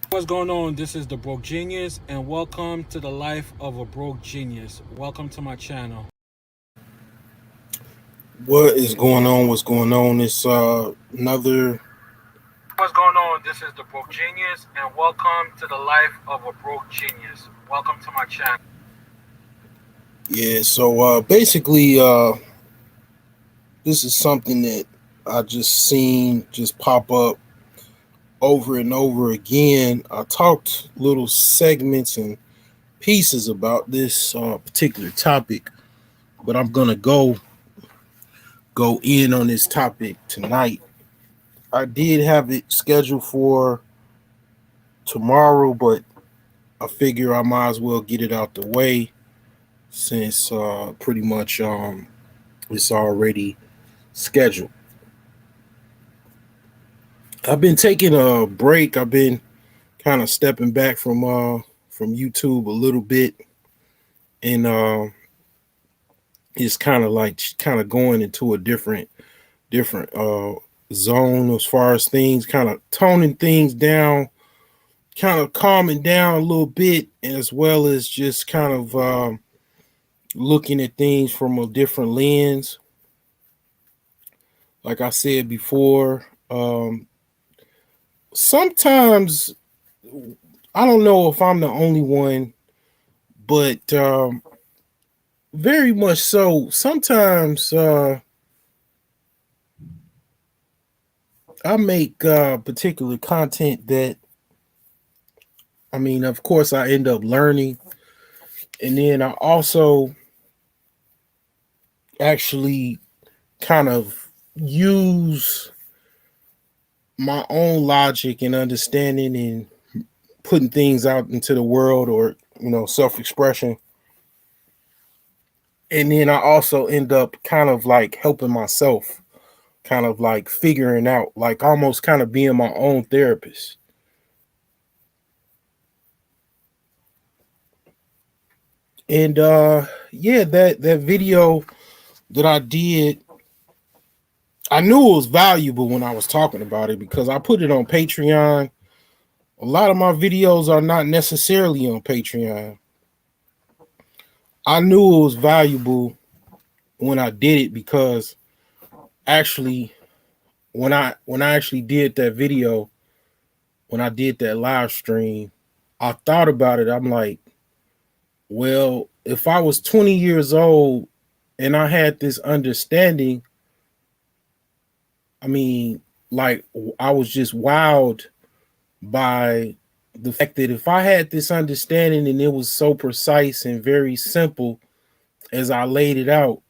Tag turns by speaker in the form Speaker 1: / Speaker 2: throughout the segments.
Speaker 1: What's going on? This is the Broke Genius, and welcome to the life of a broke genius. Welcome to my channel.
Speaker 2: What is going on? What's going on? It's another
Speaker 1: What's going on? This is the Broke Genius, and welcome to the life of a broke genius. Welcome to my channel.
Speaker 2: yeah. So basically, this is something that I just seen just pop up over and over again. I talked little segments and pieces about this particular topic, but I'm gonna go in on this topic tonight. I did have it scheduled for tomorrow, but I figure I might as well get it out the way since pretty much it's already scheduled. I've been taking a break. I've been kind of stepping back from YouTube a little bit, and it's kind of like kind of going into a different zone as far as things, kind of toning things down, kind of calming down a little bit, as well as just kind of looking at things from a different lens. Like I said before, sometimes I don't know if I'm the only one, but very much so. Sometimes I make particular content that, I mean, of course, I end up learning, and then I also actually kind of use my own logic and understanding and putting things out into the world, or self expression. And then I also end up kind of like helping myself, kind of like figuring out, like almost kind of being my own therapist. And yeah, that video that I did, I knew it was valuable when I was talking about it because I put it on Patreon. A lot of my videos are not necessarily on Patreon. I knew it was valuable when I did it because actually when I actually did that video, when I did that live stream, I thought about it. I'm like, well, if I was 20 years old and I had this understanding, I mean, like I was just wowed by the fact that if I had this understanding and it was so precise and very simple as I laid it out,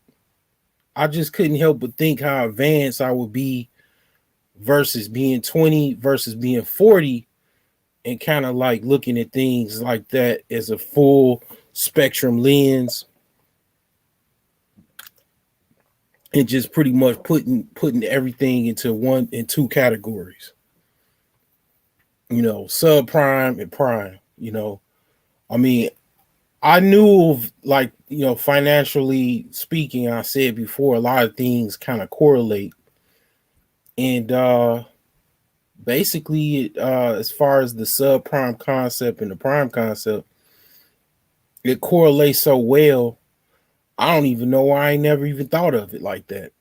Speaker 2: I just couldn't help but think how advanced I would be versus being 20 versus being 40, and kind of like looking at things like that as a full spectrum lens, and just pretty much putting everything into one in two categories, subprime and prime. I mean, I knew of, like, financially speaking, I said before, a lot of things kind of correlate. And basically, as far as the subprime concept and the prime concept, it correlates so well. I don't even know why I never even thought of it like that.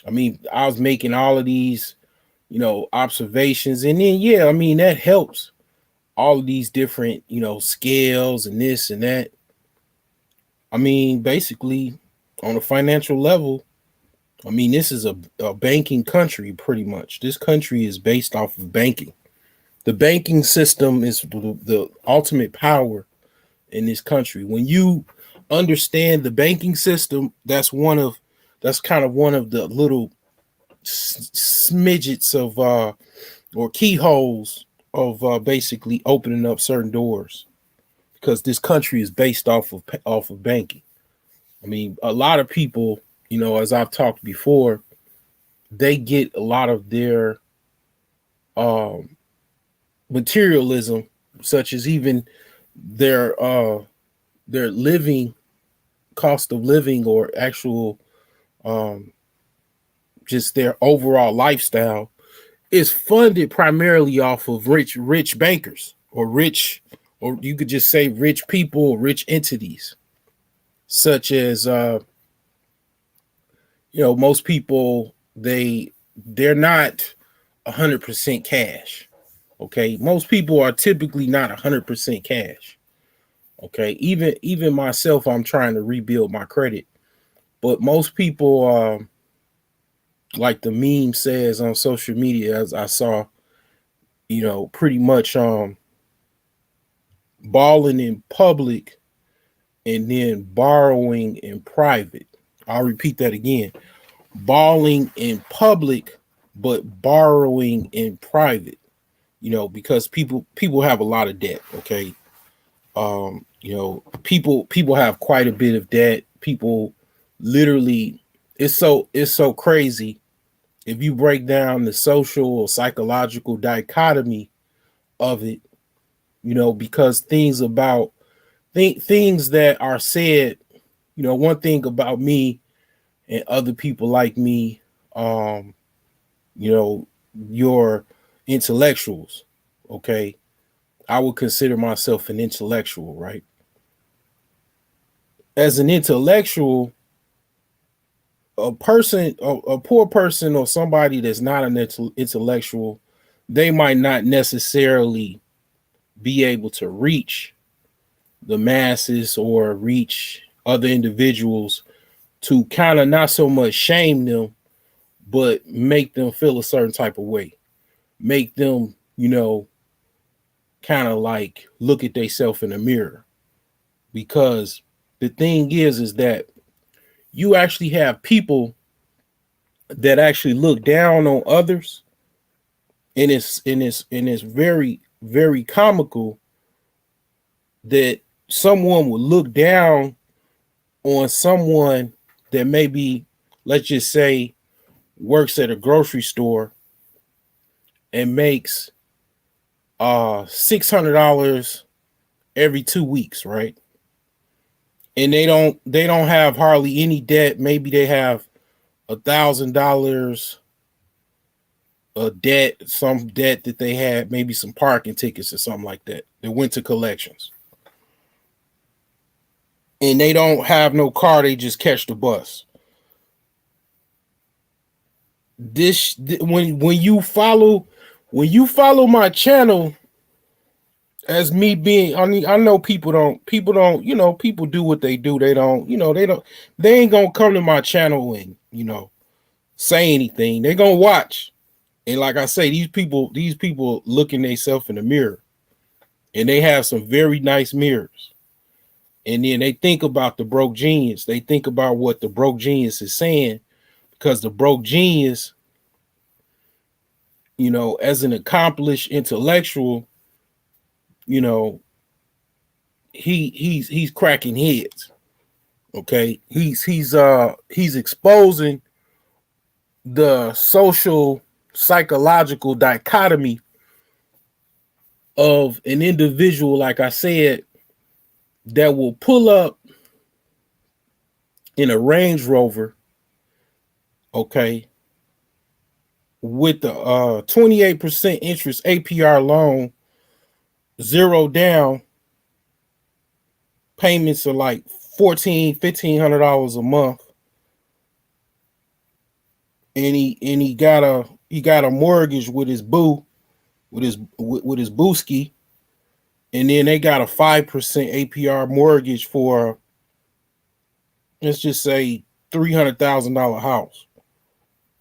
Speaker 2: I mean, I was making all of these, observations, and then yeah, I mean that helps. All of these different, scales and this and that. I mean, basically, on a financial level, I mean, this is a banking country, pretty much. This country is based off of banking. The banking system is the ultimate power in this country. When you understand the banking system, that's kind of one of the little smidgets of or keyholes of basically opening up certain doors, because this country is based off of banking. I mean, a lot of people, as I've talked before, they get a lot of their um, materialism, such as even their their living cost of living, or actual um, just their overall lifestyle, is funded primarily off of rich bankers or rich, or you could just say rich people or rich entities, such as most people, they're not 100% cash. Okay, most people are typically not 100% cash. Okay, even myself, I'm trying to rebuild my credit, but most people, like the meme says on social media, as I saw, pretty much balling in public and then borrowing in private. I'll repeat that again: balling in public, but borrowing in private. Because people have a lot of debt. Okay, people have quite a bit of debt. People literally, it's so crazy if you break down the social or psychological dichotomy of it. Because things that are said. One thing about me and other people like me, um, you know, your intellectuals. Okay, I would consider myself an intellectual, right? As an intellectual, a poor person, or somebody that's not an intellectual, they might not necessarily be able to reach the masses or reach other individuals to kind of not so much shame them, but make them feel a certain type of way, make them, kind of like look at themselves in the mirror. Because the thing is that you actually have people that actually look down on others, and it's very, very comical that someone would look down on someone that maybe, let's just say, works at a grocery store and makes $600 every 2 weeks, right? And they don't have hardly any debt. Maybe they have $1,000 a debt, some debt that they had, maybe some parking tickets or something like that, that went to collections. And they don't have no car, they just catch the bus. This when you follow my channel, as me being, I mean, I know people don't, people do what they do. They ain't gonna come to my channel and, say anything. They gonna watch. And like I say, these people looking themselves in the mirror, and they have some very nice mirrors. And then they think about the broke genius. They think about what the broke genius is saying, because the broke genius, as an accomplished intellectual, you know, he's cracking heads. Okay. He's exposing the social psychological dichotomy of an individual, like I said, that will pull up in a Range Rover, okay, with the 28% interest APR loan, zero down, payments are like $1,500 a month, and he got a mortgage with his boo, with his booski, and then they got a 5% APR mortgage for, let's just say, $300,000 house,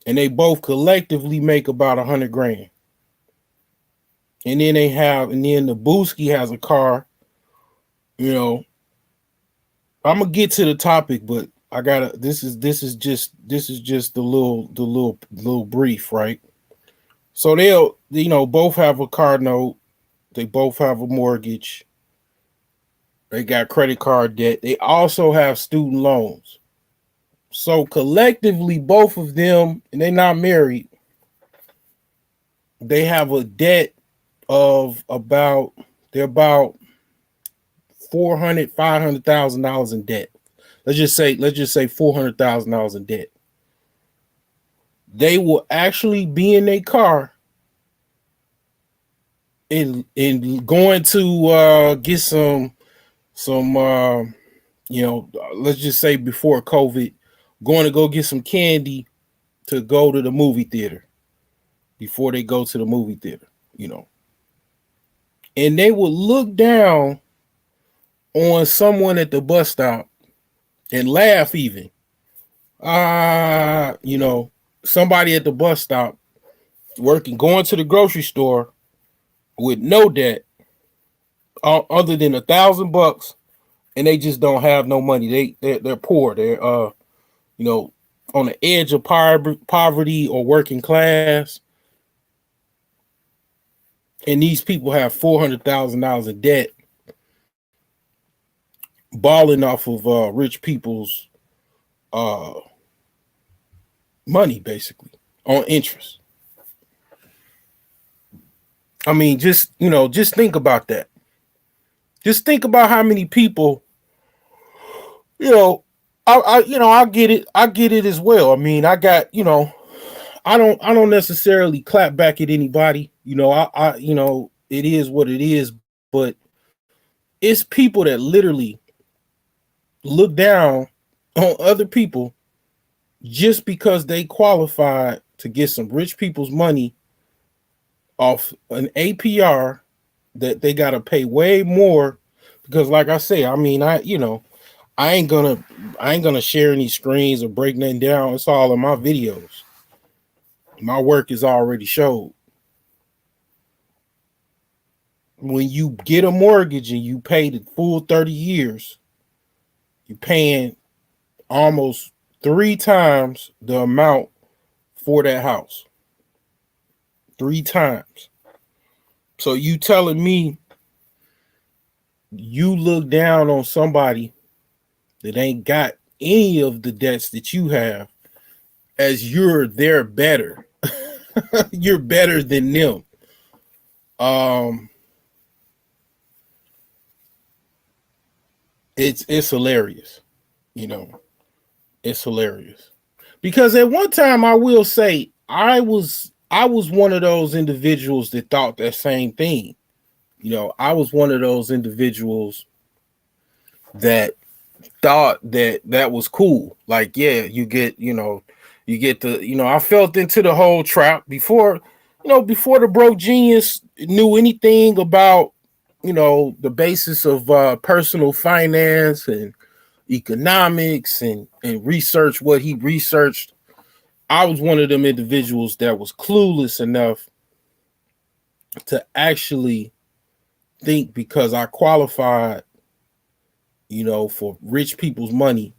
Speaker 2: and they both collectively make about 100 grand. And then the booski has a car. You know, I'm gonna get to the topic, but I gotta. This is just the little brief, right? So they'll, both have a car note. They both have a mortgage. They got credit card debt. They also have student loans. So collectively, both of them, and they're not married, they have a debt of about, they're about 500,000 dollars in debt. Let's just say $400,000 in debt. They will actually be in their car in going to get some let's just say before COVID, going to go get some candy to go to the movie theater before they go to the movie theater, you know. And they would look down on someone at the bus stop and laugh even. Somebody at the bus stop working, going to the grocery store with no debt other than $1,000, and they just don't have no money. They're poor. They're you know on the edge of poverty or working class, and these people have $400,000 in debt, balling off of rich people's uh, money, basically on interest. I mean, just think about that. Just think about how many people, you know, I get it. I get it as well. I mean, I don't necessarily clap back at anybody. It is what it is, but it's people that literally look down on other people just because they qualified to get some rich people's money off an APR that they got to pay way more. Because like I say, I mean, I ain't gonna share any screens or break nothing down. It's all in my videos. My work is already showed. When you get a mortgage and you pay the full 30 years, you're paying almost 3 times the amount for that house. 3 times. So you telling me you look down on somebody that ain't got any of the debts that you have as they're better. You're better than them. It's hilarious. You know, it's hilarious. Because at one time I will say I was one of those individuals that thought that same thing. I was one of those individuals that thought that was cool. Like, yeah, I felt into the whole trap before the broke genius knew anything about, the basis of personal finance and economics and research what he researched. I was one of them individuals that was clueless enough to actually think because I qualified, for rich people's money,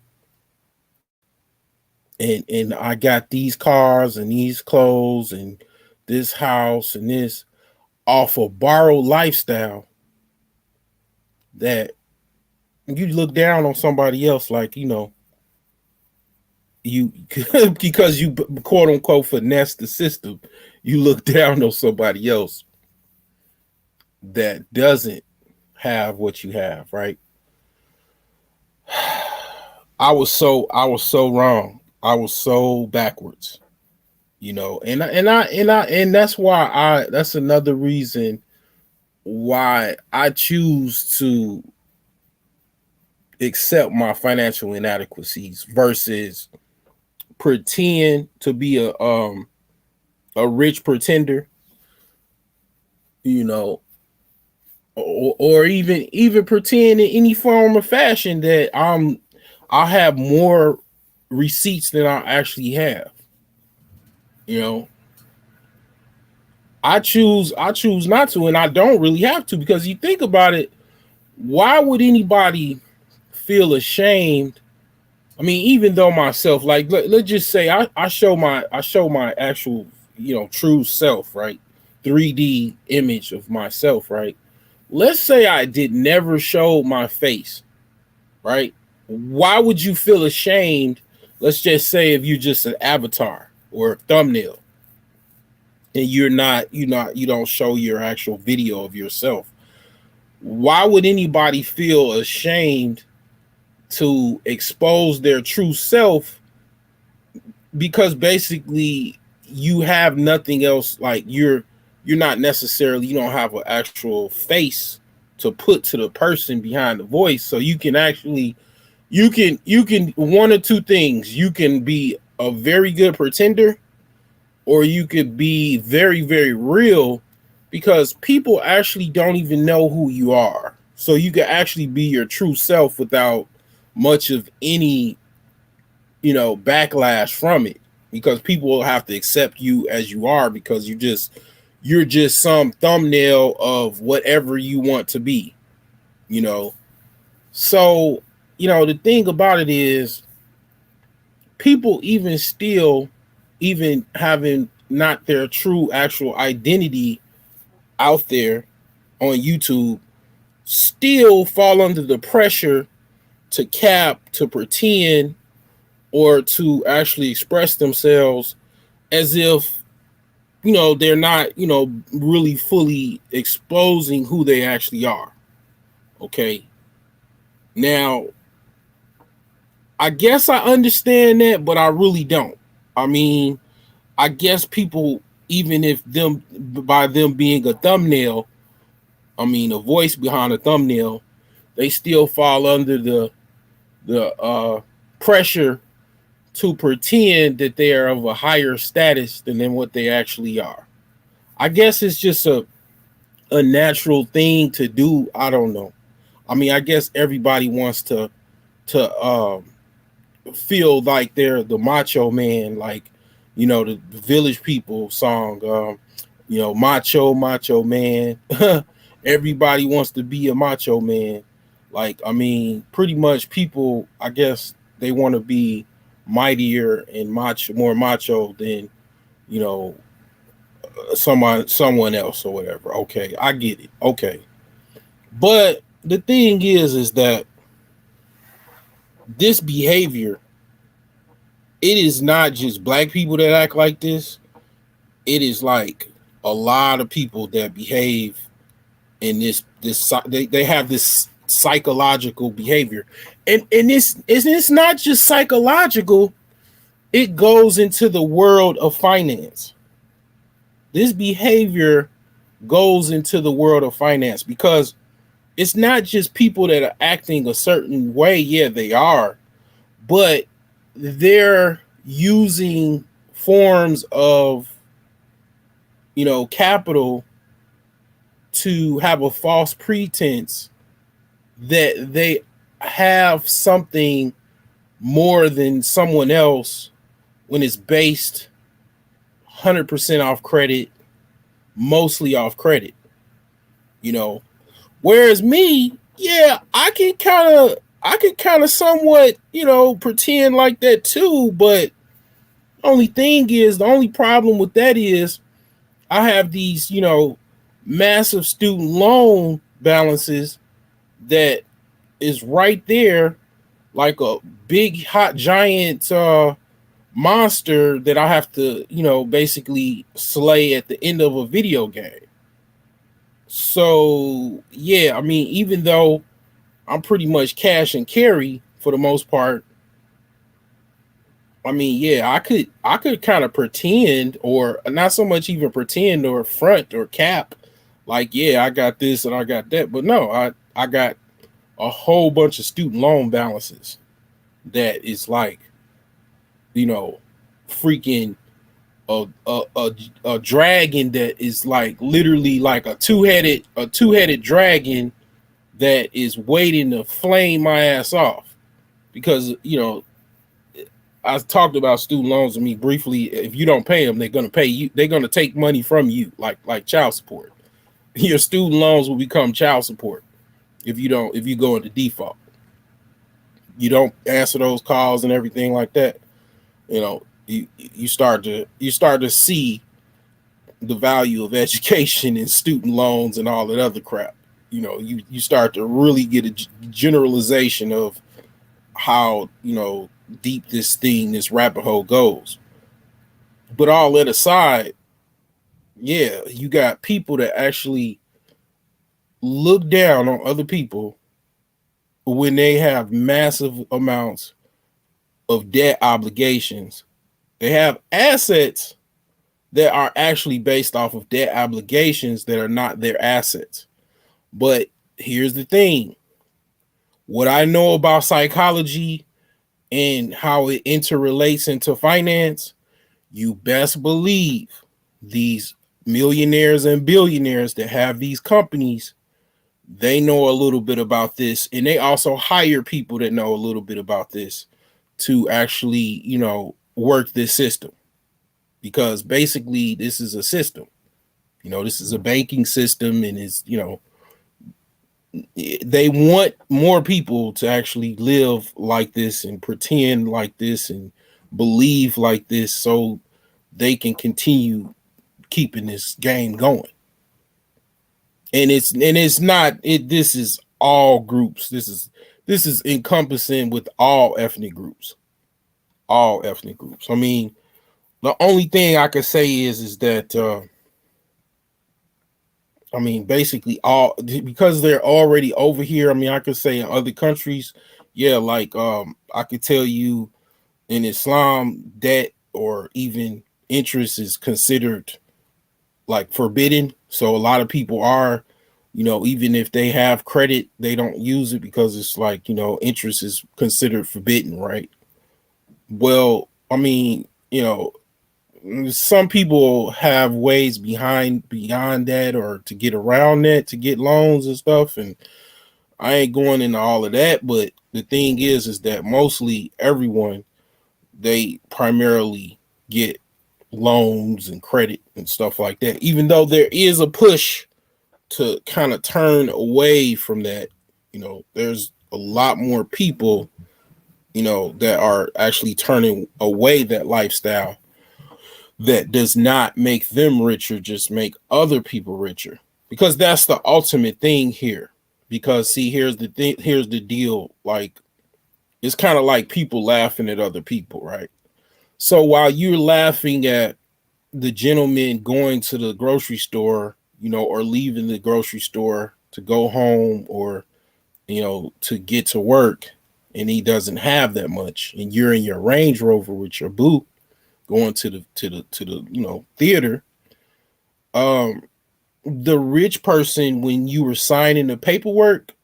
Speaker 2: and I got these cars and these clothes and this house and this off a borrowed lifestyle, that you look down on somebody else like, you because you quote unquote finesse the system, you look down on somebody else that doesn't have what you have, right? I was so wrong. I was so backwards, and that's another reason why I choose to accept my financial inadequacies versus pretend to be a rich pretender, you know, or even pretend in any form or fashion that I have more receipts than I actually have. You know, I choose not to, and I don't really have to, because you think about it, why would anybody feel ashamed? I mean, even though myself, like let's just say I show my actual, true self, right? 3D image of myself, right? Let's say I did never show my face, right? Why would you feel ashamed? Let's just say if you're just an avatar or a thumbnail and you don't show your actual video of yourself. Why would anybody feel ashamed to expose their true self? Because basically you have nothing else, like you're not necessarily, you don't have an actual face to put to the person behind the voice. So you can actually, you can one or two things. You can be a very good pretender, or you could be very, very real, because people actually don't even know who you are. So you can actually be your true self without much of any, backlash from it, because people will have to accept you as you are, because you're just some thumbnail of whatever you want to be, you know. So, the thing about it is, people even still, even having not their true actual identity out there on YouTube, still fall under the pressure to cap, to pretend, or to actually express themselves as if, they're not, really fully exposing who they actually are. Okay. Now, I guess I understand that, but I really don't. I mean, I guess people, even if them, by them being a thumbnail, I mean a voice behind a thumbnail, they still fall under the pressure to pretend that they are of a higher status than what they actually are. I guess it's just a natural thing to do. I don't know. I mean, I guess everybody wants to feel like they're the macho man, like, the Village People song, macho, macho man. Everybody wants to be a macho man. Like, I mean, pretty much people, I guess they want to be mightier and macho, more macho than, you know, someone else or whatever. Okay, I get it. Okay. But the thing is that this behavior, it is not just black people that act like this. It is like a lot of people that behave in this they have this psychological behavior. And it's not just psychological, it goes into the world of finance. This behavior goes into the world of finance, because it's not just people that are acting a certain way. Yeah, they are, but they're using forms of, capital to have a false pretense that they have something more than someone else, when it's based 100% off credit, mostly off credit, you know. Whereas me, yeah, I can kind of somewhat, pretend like that too, but the only problem with that is I have these, massive student loan balances that is right there, like a big hot giant monster that I have to, basically slay at the end of a video game. So yeah, I mean, even though I'm pretty much cash and carry for the most part, I mean, yeah, I could kind of pretend, or not so much even pretend or front or cap, like, yeah, I got this and I got that, but no, I got a whole bunch of student loan balances that is like, you know, freaking a dragon that is like literally like a two headed dragon that is waiting to flame my ass off, because, I talked about student loans with me briefly. If you don't pay them, they're gonna pay you. They're gonna take money from you, like child support. Your student loans will become child support if you don't. If you go into default, you don't answer those calls and everything like that. You start to see the value of education and student loans and all that other crap. You start to really get a generalization of how, deep this rabbit hole goes. But all that aside, yeah, you got people that actually look down on other people when they have massive amounts of debt obligations. They have assets, that are actually based off of debt obligations that are not their assets. But here's the thing, what I know about psychology and how it interrelates into finance, you best believe these millionaires and billionaires that have these companies, they know a little bit about this, and they also hire people that know a little bit about this to actually, work this system, because basically this is a system. This is a banking system, and is, they want more people to actually live like this and pretend like this and believe like this, so they can continue keeping this game going. And it's not it this is all groups. This is encompassing with all ethnic groups. All ethnic groups. I mean, the only thing I could say is that I mean, basically all, because they're already over here. I mean, I could say in other countries, yeah, like I could tell you in Islam, debt or even interest is considered like forbidden. So a lot of people are, even if they have credit, they don't use it because it's like, interest is considered forbidden, right? Well, I mean, some people have ways behind beyond that, or to get around that, to get loans and stuff, and I ain't going into all of that. But the thing is that mostly everyone, they primarily get loans and credit and stuff like that, even though there is a push to kind of turn away from that. There's a lot more people, that are actually turning away that lifestyle that does not make them richer, just make other people richer. Because that's the ultimate thing here. Because see, here's the thing, here's the deal. Like, it's kind of like people laughing at other people, right? So while you're laughing at the gentleman going to the grocery store, or leaving the grocery store to go home, or, to get to work, and he doesn't have that much, and you're in your Range Rover with your boo going to the theater. Um, the rich person, when you were signing the paperwork,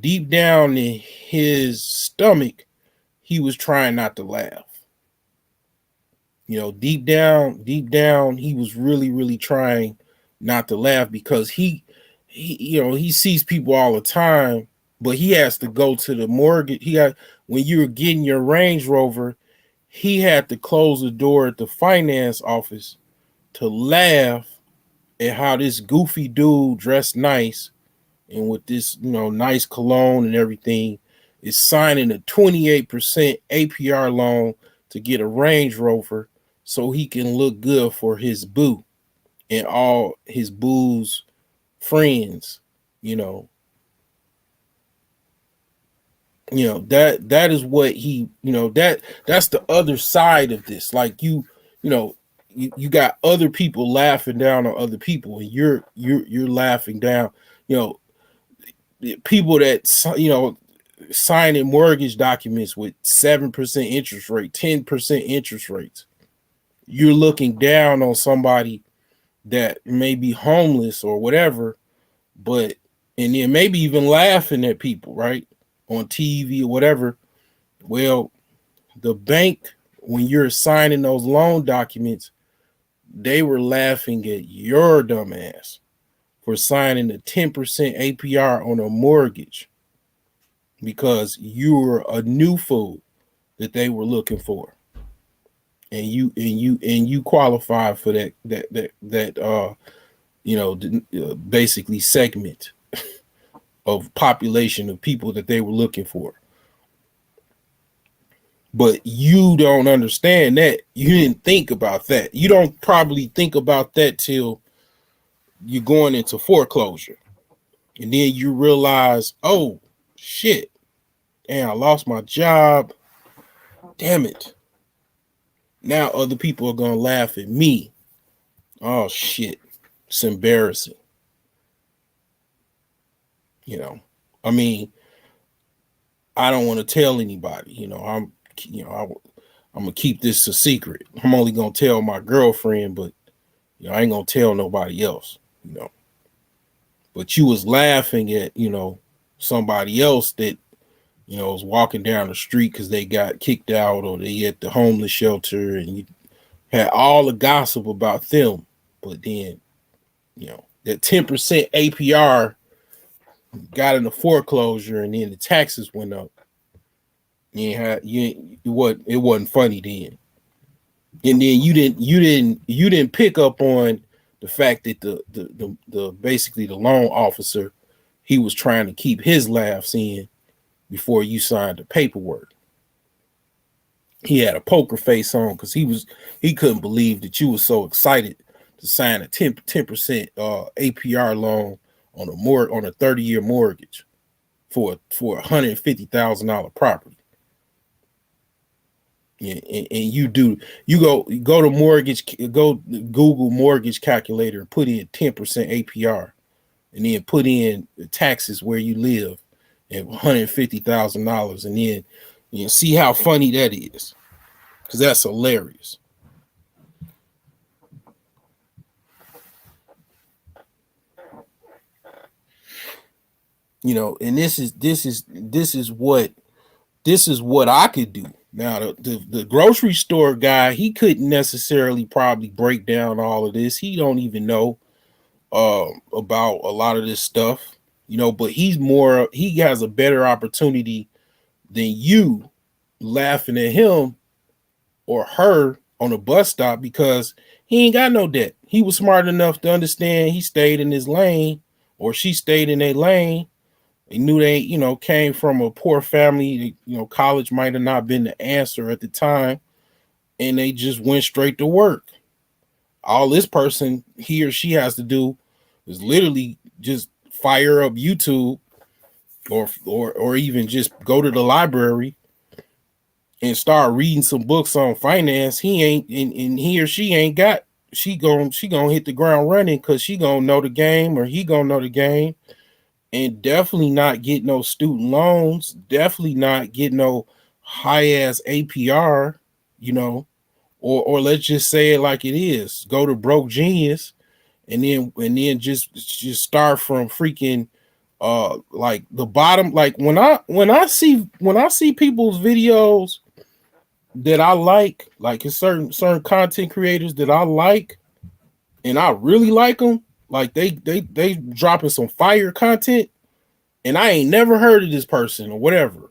Speaker 2: deep down in his stomach, he was trying not to laugh. Deep down, he was really, really trying not to laugh, because he sees people all the time, but he has to go to the mortgage. When you were getting your Range Rover, he had to close the door at the finance office to laugh at how this goofy dude dressed nice and with this, nice cologne and everything, is signing a 28% APR loan to get a Range Rover so he can look good for his boo and all his boo's friends. You know, that is what he, that's the other side of this. Like, you know, you got other people laughing down on other people, and you're laughing down, you know, people that, signing mortgage documents with 7% interest rate, 10% interest rates. You're looking down on somebody that may be homeless or whatever, but, and then maybe even laughing at people, right? On TV or whatever. Well, the bank, when you're signing those loan documents, they were laughing at your dumb ass for signing a 10% APR on a mortgage, because you were a new fool that they were looking for, and you qualify for that basically segment of population of people that they were looking for. But you don't understand that. You didn't think about that. You don't probably think about that till you're going into foreclosure, and then you realize, oh shit, damn, I lost my job. Damn it. Now other people are gonna laugh at me. Oh shit, it's embarrassing. You know, I mean, I don't want to tell anybody. I'm gonna keep this a secret. I'm only gonna tell my girlfriend, but I ain't gonna tell nobody else, But you was laughing at, somebody else that, was walking down the street because they got kicked out or they at the homeless shelter, and you had all the gossip about them. But then, that 10% APR got into foreclosure, and then the taxes went up. It wasn't funny then. And then you didn't pick up on the fact that the basically the loan officer, he was trying to keep his laughs in before you signed the paperwork. He had a poker face on because he couldn't believe that you were so excited to sign a 10% APR loan on a 30-year mortgage for $150,000 property. And you go to Google mortgage calculator and put in 10% APR, and then put in the taxes where you live and $150,000, and then see how funny that is, because that's hilarious. And this is what I could do. Now, the grocery store guy, he couldn't necessarily probably break down all of this. He don't even know about a lot of this stuff, but he has a better opportunity than you laughing at him or her on a bus stop because he ain't got no debt. He was smart enough to understand he stayed in his lane, or she stayed in their lane. They knew they, came from a poor family. College might have not been the answer at the time, and they just went straight to work. All this person, he or she, has to do is literally just fire up YouTube, or even just go to the library and start reading some books on finance. He ain't, and he or she ain't got. She gonna hit the ground running because she gonna know the game, or he gonna know the game, and definitely not get no student loans. Definitely not get no high ass APR. Or let's just say it like it is. Go to Broke Genius, and then just start from freaking like the bottom. Like when I see people's videos that I like certain content creators that I like, and I really like them, like they dropping some fire content, and I ain't never heard of this person or whatever.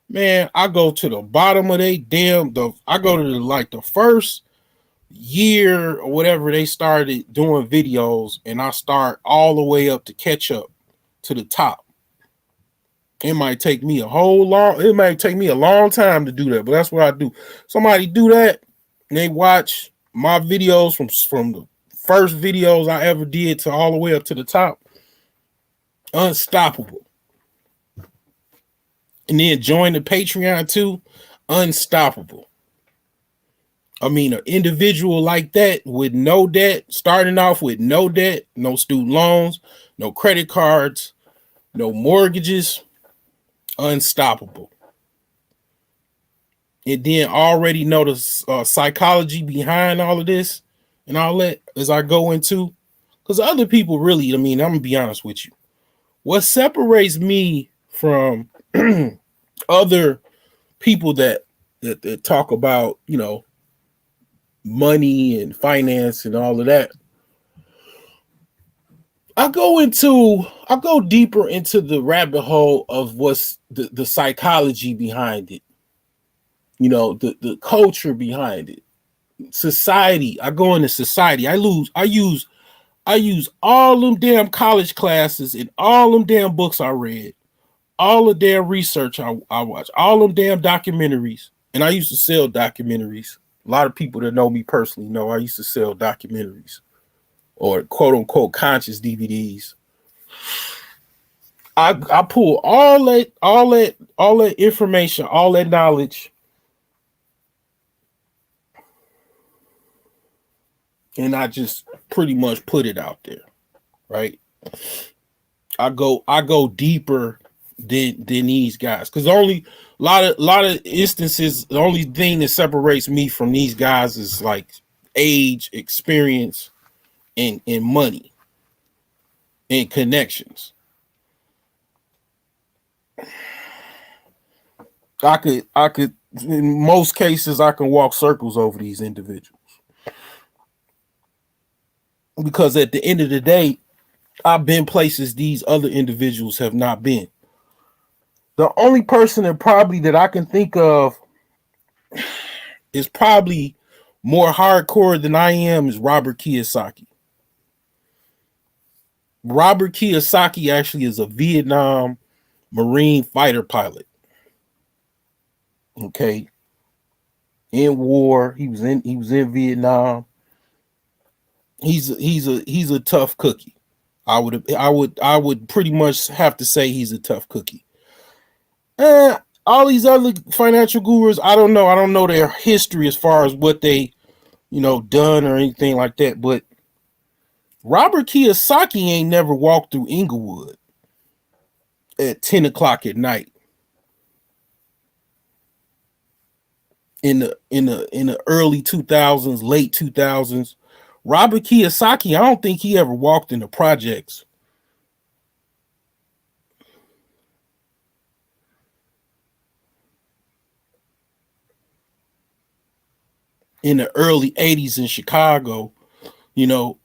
Speaker 2: Man, I go to the bottom of I go to the first year or whatever they started doing videos, and I start all the way up to catch up to the top. It might take me a long time to do that, but that's what I do. Somebody do that, and they watch my videos from the first videos I ever did to all the way up to the top. Unstoppable. And then join the Patreon too. Unstoppable. I mean, an individual like that with no debt, starting off with no debt, no student loans, no credit cards, no mortgages, unstoppable. And then already know the psychology behind all of this and all that as I go into. Because other people really, I'm going to be honest with you. What separates me from other people that talk about, money and finance and all of that, I go deeper into the rabbit hole of what's the psychology behind it, the culture behind it, society. I go into society. I use all them damn college classes and all them damn books I read, all the damn research I watch, all them damn documentaries. And I used to sell documentaries. A lot of people that know me personally know I used to sell documentaries, or quote unquote conscious DVDs. I pull all that information, all that knowledge, and I just pretty much put it out there, right? I go deeper than these guys, because only a lot of instances, the only thing that separates me from these guys is like age, experience, and money and connections. I could in most cases I can walk circles over these individuals because at the end of the day, I've been places these other individuals have not been. The only person that I can think of is probably more hardcore than I am is Robert Kiyosaki. Robert Kiyosaki actually is a Vietnam Marine fighter pilot. Okay, in war, he was in Vietnam. He's a tough cookie. I would pretty much have to say he's a tough cookie. All these other financial gurus, I don't know. I don't know their history as far as what they done or anything like that. But Robert Kiyosaki ain't never walked through Inglewood at 10 o'clock at night in the early 2000s, late 2000s. Robert Kiyosaki, I don't think he ever walked in the projects in the early 80s in Chicago. You know,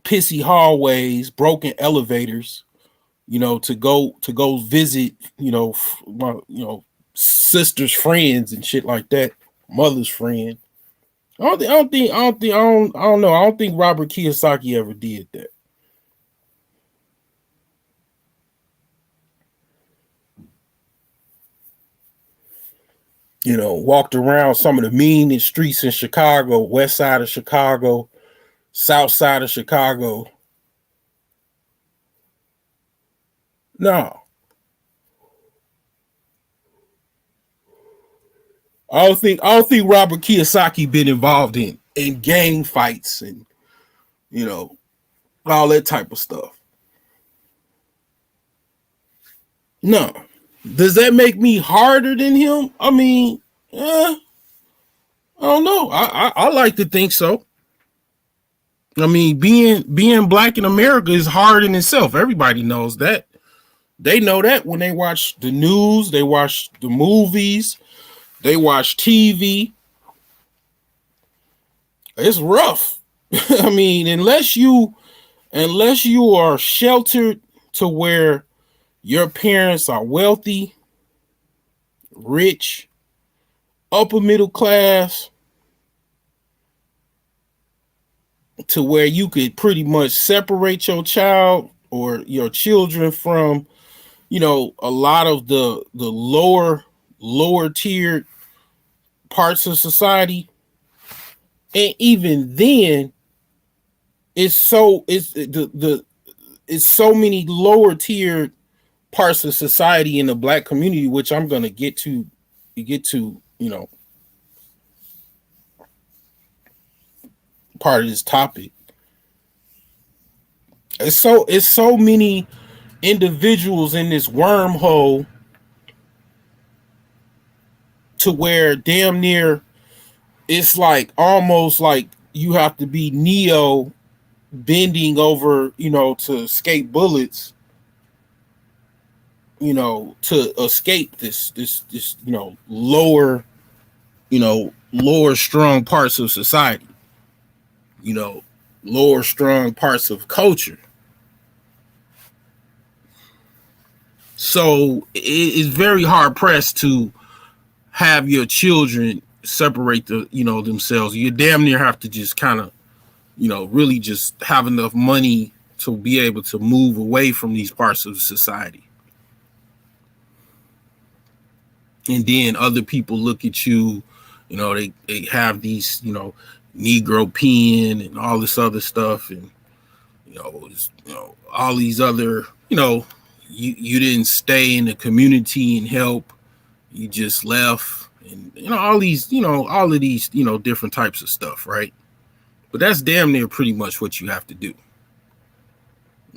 Speaker 2: pissy hallways, broken elevators. To go visit. My sister's friends and shit like that, mother's friend. I don't know. I don't think Robert Kiyosaki ever did that. Walked around some of the meanest streets in Chicago, west side of Chicago, south side of Chicago. No, I don't think Robert Kiyosaki been involved in gang fights and you know all that type of stuff. No. Does that make me harder than him? I mean, I don't know. I like to think so. I mean, being black in America is hard in itself. Everybody knows that. They know that when they watch the news, they watch the movies, they watch TV. It's rough. I mean, unless you are sheltered to where your parents are wealthy, rich, upper middle class, to where you could pretty much separate your child or your children from a lot of the lower tiered parts of society. And even then, it's so many lower tiered parts of society in the black community, which I'm gonna get to part of this topic. It's so many individuals in this wormhole to where damn near it's like almost like you have to be Neo bending over, to escape bullets, to escape this lower strong parts of society, you know, lower strong parts of culture. So it's very hard pressed to have your children separate themselves. You damn near have to just kind of really just have enough money to be able to move away from these parts of society. And then other people look at you, they have these, Negro pen and all this other stuff. And, all these other, you didn't stay in the community and help. You just left and, all of these, different types of stuff. Right. But that's damn near pretty much what you have to do.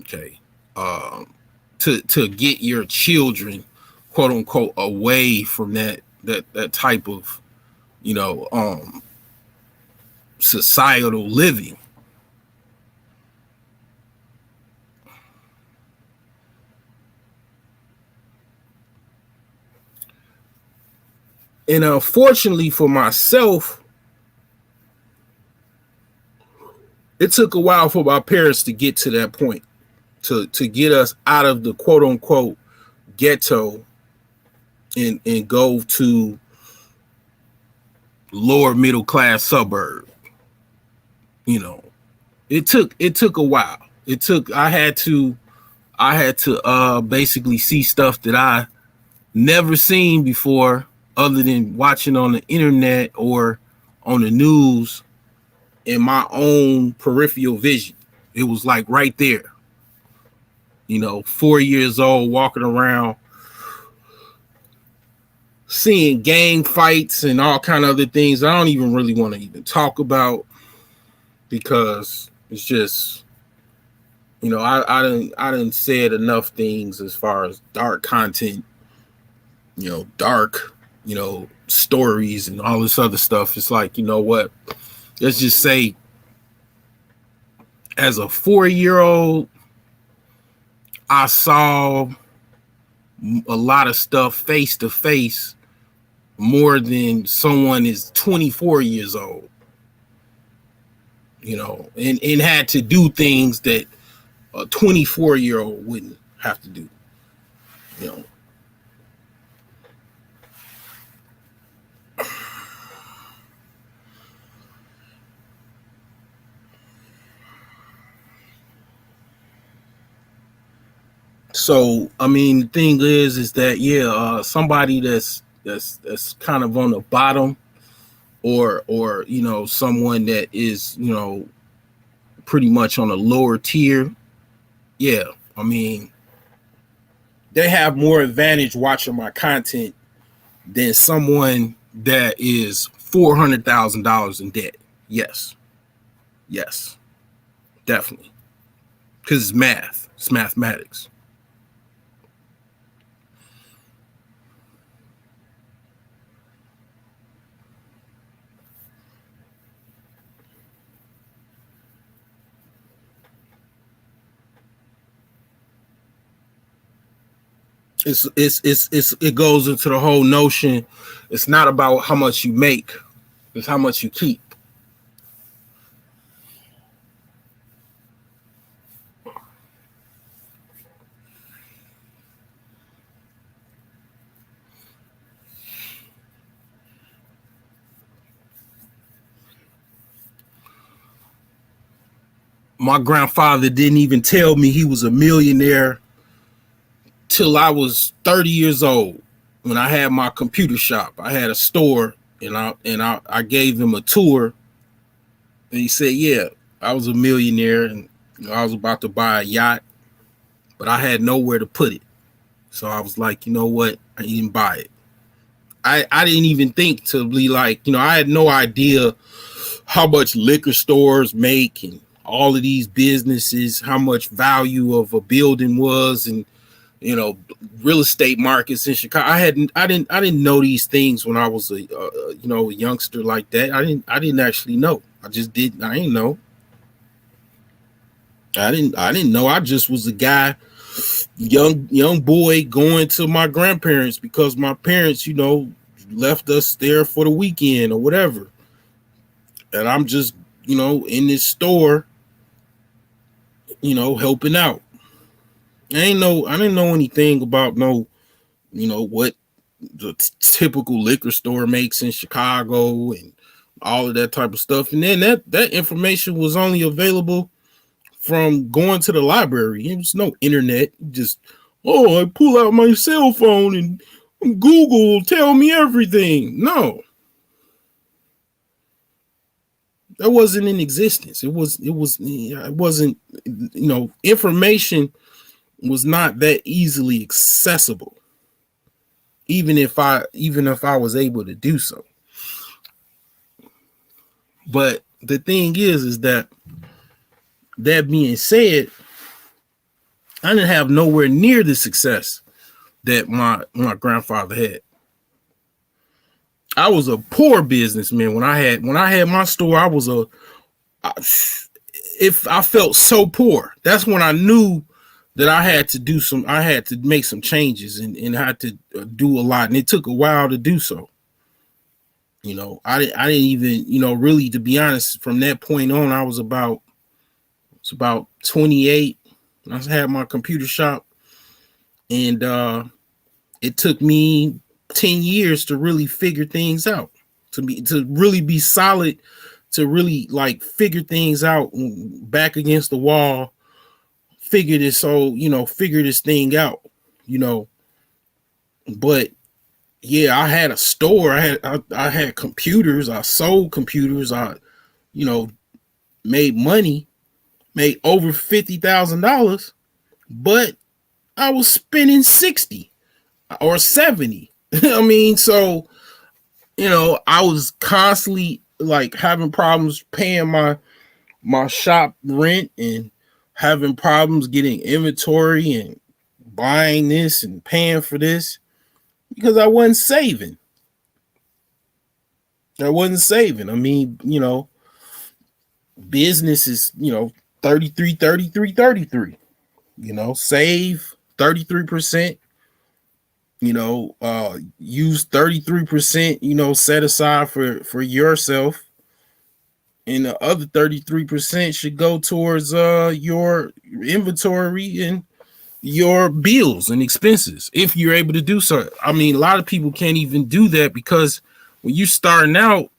Speaker 2: Okay. To get your children, quote unquote, away from that type of, societal living. And unfortunately for myself, it took a while for my parents to get to that point, to get us out of the quote unquote ghetto and go to lower middle class suburb. You know, it took a while. It took I had to basically see stuff that I never seen before, other than watching on the internet or on the news in my own peripheral vision. It was like right there. 4 years old, walking around, seeing gang fights and all kind of other things I don't even really want to even talk about, because it's just, I didn't said enough things as far as dark content, dark, stories and all this other stuff. It's like, what? Let's just say, as a 4-year-old, I saw a lot of stuff face to face more than someone is 24 years old, and had to do things that a 24-year-old wouldn't have to do, you know. So, I mean, the thing is that, yeah, somebody that's kind of on the bottom, or someone that is, pretty much on a lower tier. Yeah, I mean, they have more advantage watching my content than someone that is $400,000 in debt. Yes, definitely, because it's math, it's mathematics. It goes into the whole notion. It's not about how much you make, it's how much you keep. My grandfather didn't even tell me he was a millionaire till I was 30 years old. When I had my computer shop, I had a store, and I gave him a tour, and he said, "Yeah, I was a millionaire, and I was about to buy a yacht, but I had nowhere to put it." So I was like, you know what? I didn't buy it. I didn't even think to be like, I had no idea how much liquor stores make and all of these businesses, how much value of a building was, and real estate markets in Chicago. I didn't know these things when I was a youngster like that. I didn't actually know. I just didn't. I didn't know. I didn't know. I just was a guy, young boy, going to my grandparents because my parents, left us there for the weekend or whatever. And I'm just, in this store, helping out. I didn't know anything about what the typical liquor store makes in Chicago and all of that type of stuff. And then that information was only available from going to the library. There was no internet. Just, I pull out my cell phone and Google tell me everything. No, that wasn't in existence. It wasn't, information was not that easily accessible, even if I was able to do so. But the thing is that being said, I didn't have nowhere near the success that my grandfather had. I was a poor businessman when I had my store. If I felt so poor, that's when I knew that I had to make some changes, and I had to do a lot, and it took a while to do so. I didn't even, really, to be honest, from that point on, it's about 28. I had my computer shop, and it took me 10 years to really figure things out, to really be solid, to really like figure things out, back against the wall, figure this thing out, you know. But yeah, I had a store. I had computers. I sold computers. I, you know, made money, made over $50,000, but I was spending 60 or 70. I mean, so I was constantly like having problems paying my shop rent, and having problems getting inventory and buying this and paying for this, because I wasn't saving. I wasn't saving. I mean, business is, 33, 33, 33. Save 33%, use 33%, set aside for yourself, and the other 33% should go towards your inventory and your bills and expenses, if you're able to do so. I mean, a lot of people can't even do that, because when you're starting out,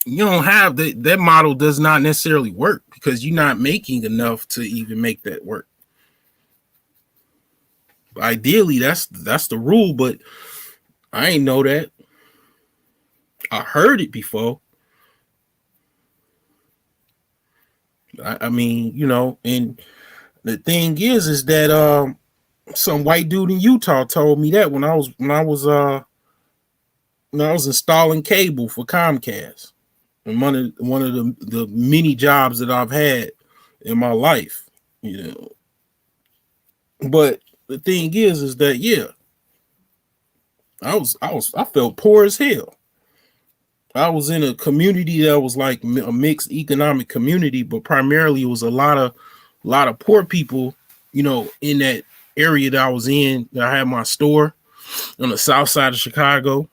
Speaker 2: you don't have that model does not necessarily work, because you're not making enough to even make that work. Ideally, that's the rule, but I ain't know that. I heard it before. I mean, and the thing is that some white dude in Utah told me that when I was installing cable for Comcast, and one of the many jobs that I've had in my life, you know. But the thing is that, yeah, I felt poor as hell. I was in a community that was like a mixed economic community, but primarily it was a lot of poor people, in that area that I was in. That I had my store on the south side of Chicago,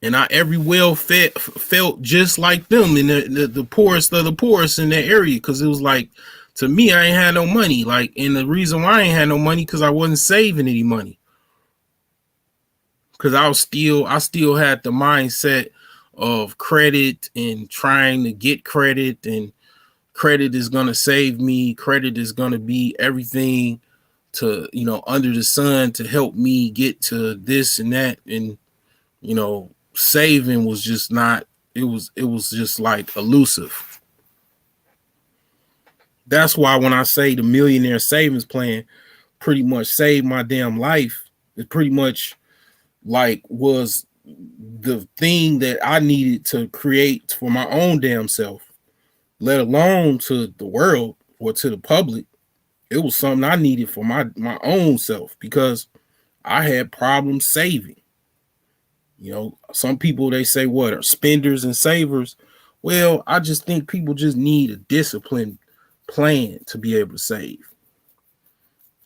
Speaker 2: and I every well felt just like them, in the poorest of the poorest in that area, because it was like, to me, I ain't had no money. Like, and the reason why I ain't had no money, because I wasn't saving any money, because I still had the mindset of credit and trying to get credit, and credit is gonna save me. Credit is gonna be everything to, under the sun, to help me get to this and that. And saving was just not, it was just like elusive. That's why when I say the millionaire savings plan pretty much saved my damn life, it pretty much like was the thing that I needed to create for my own damn self, let alone to the world or to the public. It was something I needed for my own self, because I had problems saving. Some people, they say, what are spenders and savers? Well, I just think people just need a disciplined plan to be able to save.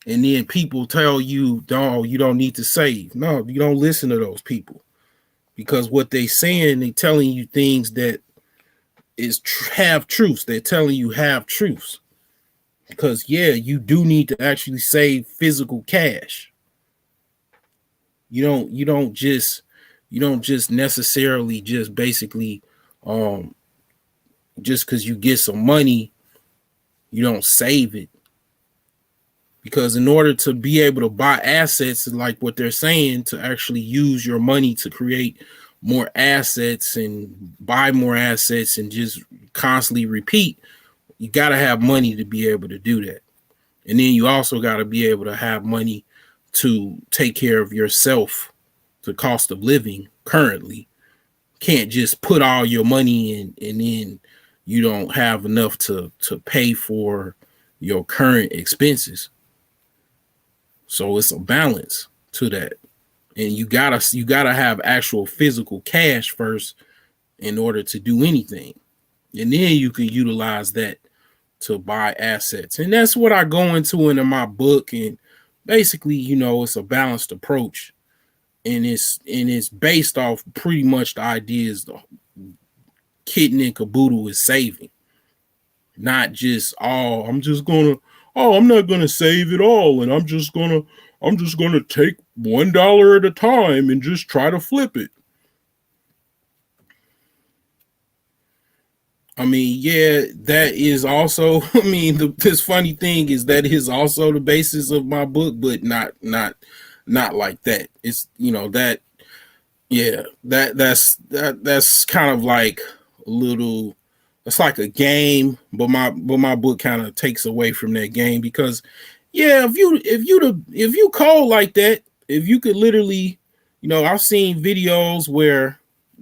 Speaker 2: And then people tell you, no, you don't need to save. No, you don't listen to those people, because what they saying, they telling you things that have truths. They're telling you have truths, because yeah, you do need to actually save physical cash. You don't just necessarily just basically, um just because you get some money, you don't save it. Because in order to be able to buy assets, like what they're saying, to actually use your money to create more assets and buy more assets and just constantly repeat, you got to have money to be able to do that. And then you also got to be able to have money to take care of yourself, the cost of living currently. Can't just put all your money in, and then you don't have enough to pay for your current expenses. So it's a balance to that. And you gotta have actual physical cash first in order to do anything. And then you can utilize that to buy assets. And that's what I go into in my book. And basically, it's a balanced approach. and it's based off pretty much the ideas the kitten and caboodle is saving, not just I'm not gonna save it all, and I'm just gonna take $1 at a time and just try to flip it. I mean, yeah, that is also. I mean, this funny thing is that is also the basis of my book, but not like that. It's that yeah that's kind of like a little. It's like a game, but my book kind of takes away from that game because yeah, if you code like that, if you could literally, I've seen videos where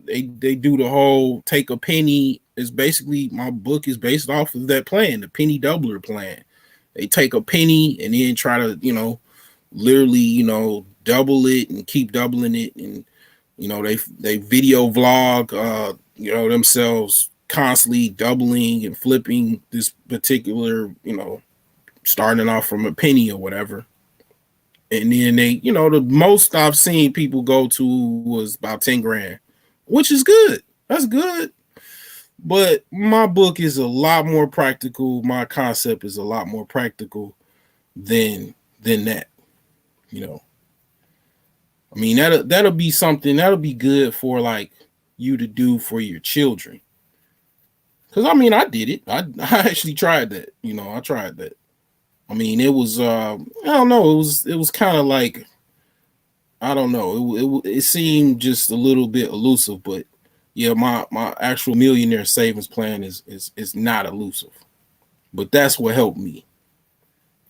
Speaker 2: they do the whole take a penny. Is basically my book is based off of that plan, the penny doubler plan. They take a penny and then try to literally double it and keep doubling it, and they video vlog themselves constantly doubling and flipping this particular starting off from a penny or whatever. And then the most I've seen people go to was about 10 grand, which is good. That's good. But my book is a lot more practical. My concept is a lot more practical than that. You know, I mean that'll be something that'll be good for like you to do for your children. Cause I mean I did it. I actually tried that. I tried that. I mean it was I don't know. It was kind of like I don't know. It seemed just a little bit elusive, but yeah, my actual millionaire savings plan is not elusive. But that's what helped me.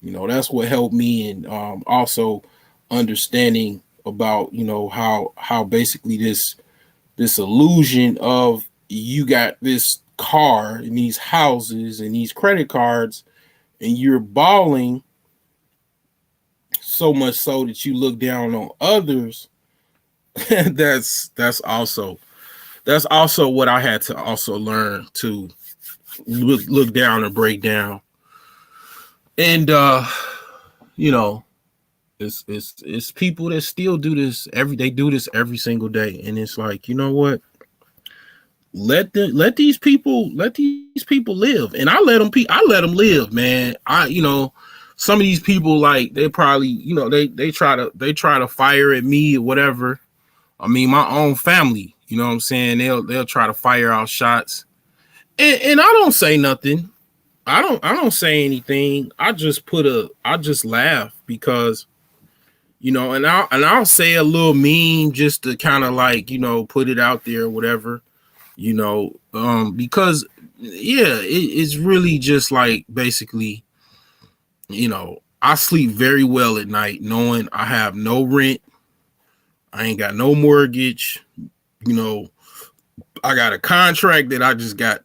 Speaker 2: That's what helped me, and also understanding about how basically this illusion of you got this car and these houses and these credit cards and you're balling so much so that you look down on others. That's also what I had to also learn to look down and break down. And you know, it's people that still do this they do this every single day. And it's like, you know what? Let these people live. And I let them live, man. Some of these people like they probably, they try to fire at me or whatever. I mean, my own family, you know what I'm saying? They'll try to fire out shots. And I don't say nothing. I don't say anything. I just laugh because and I'll say a little meme just to kind of like, put it out there or whatever, because yeah, it's really just like basically, I sleep very well at night knowing I have no rent. I ain't got no mortgage. You know, I got a contract that I just got,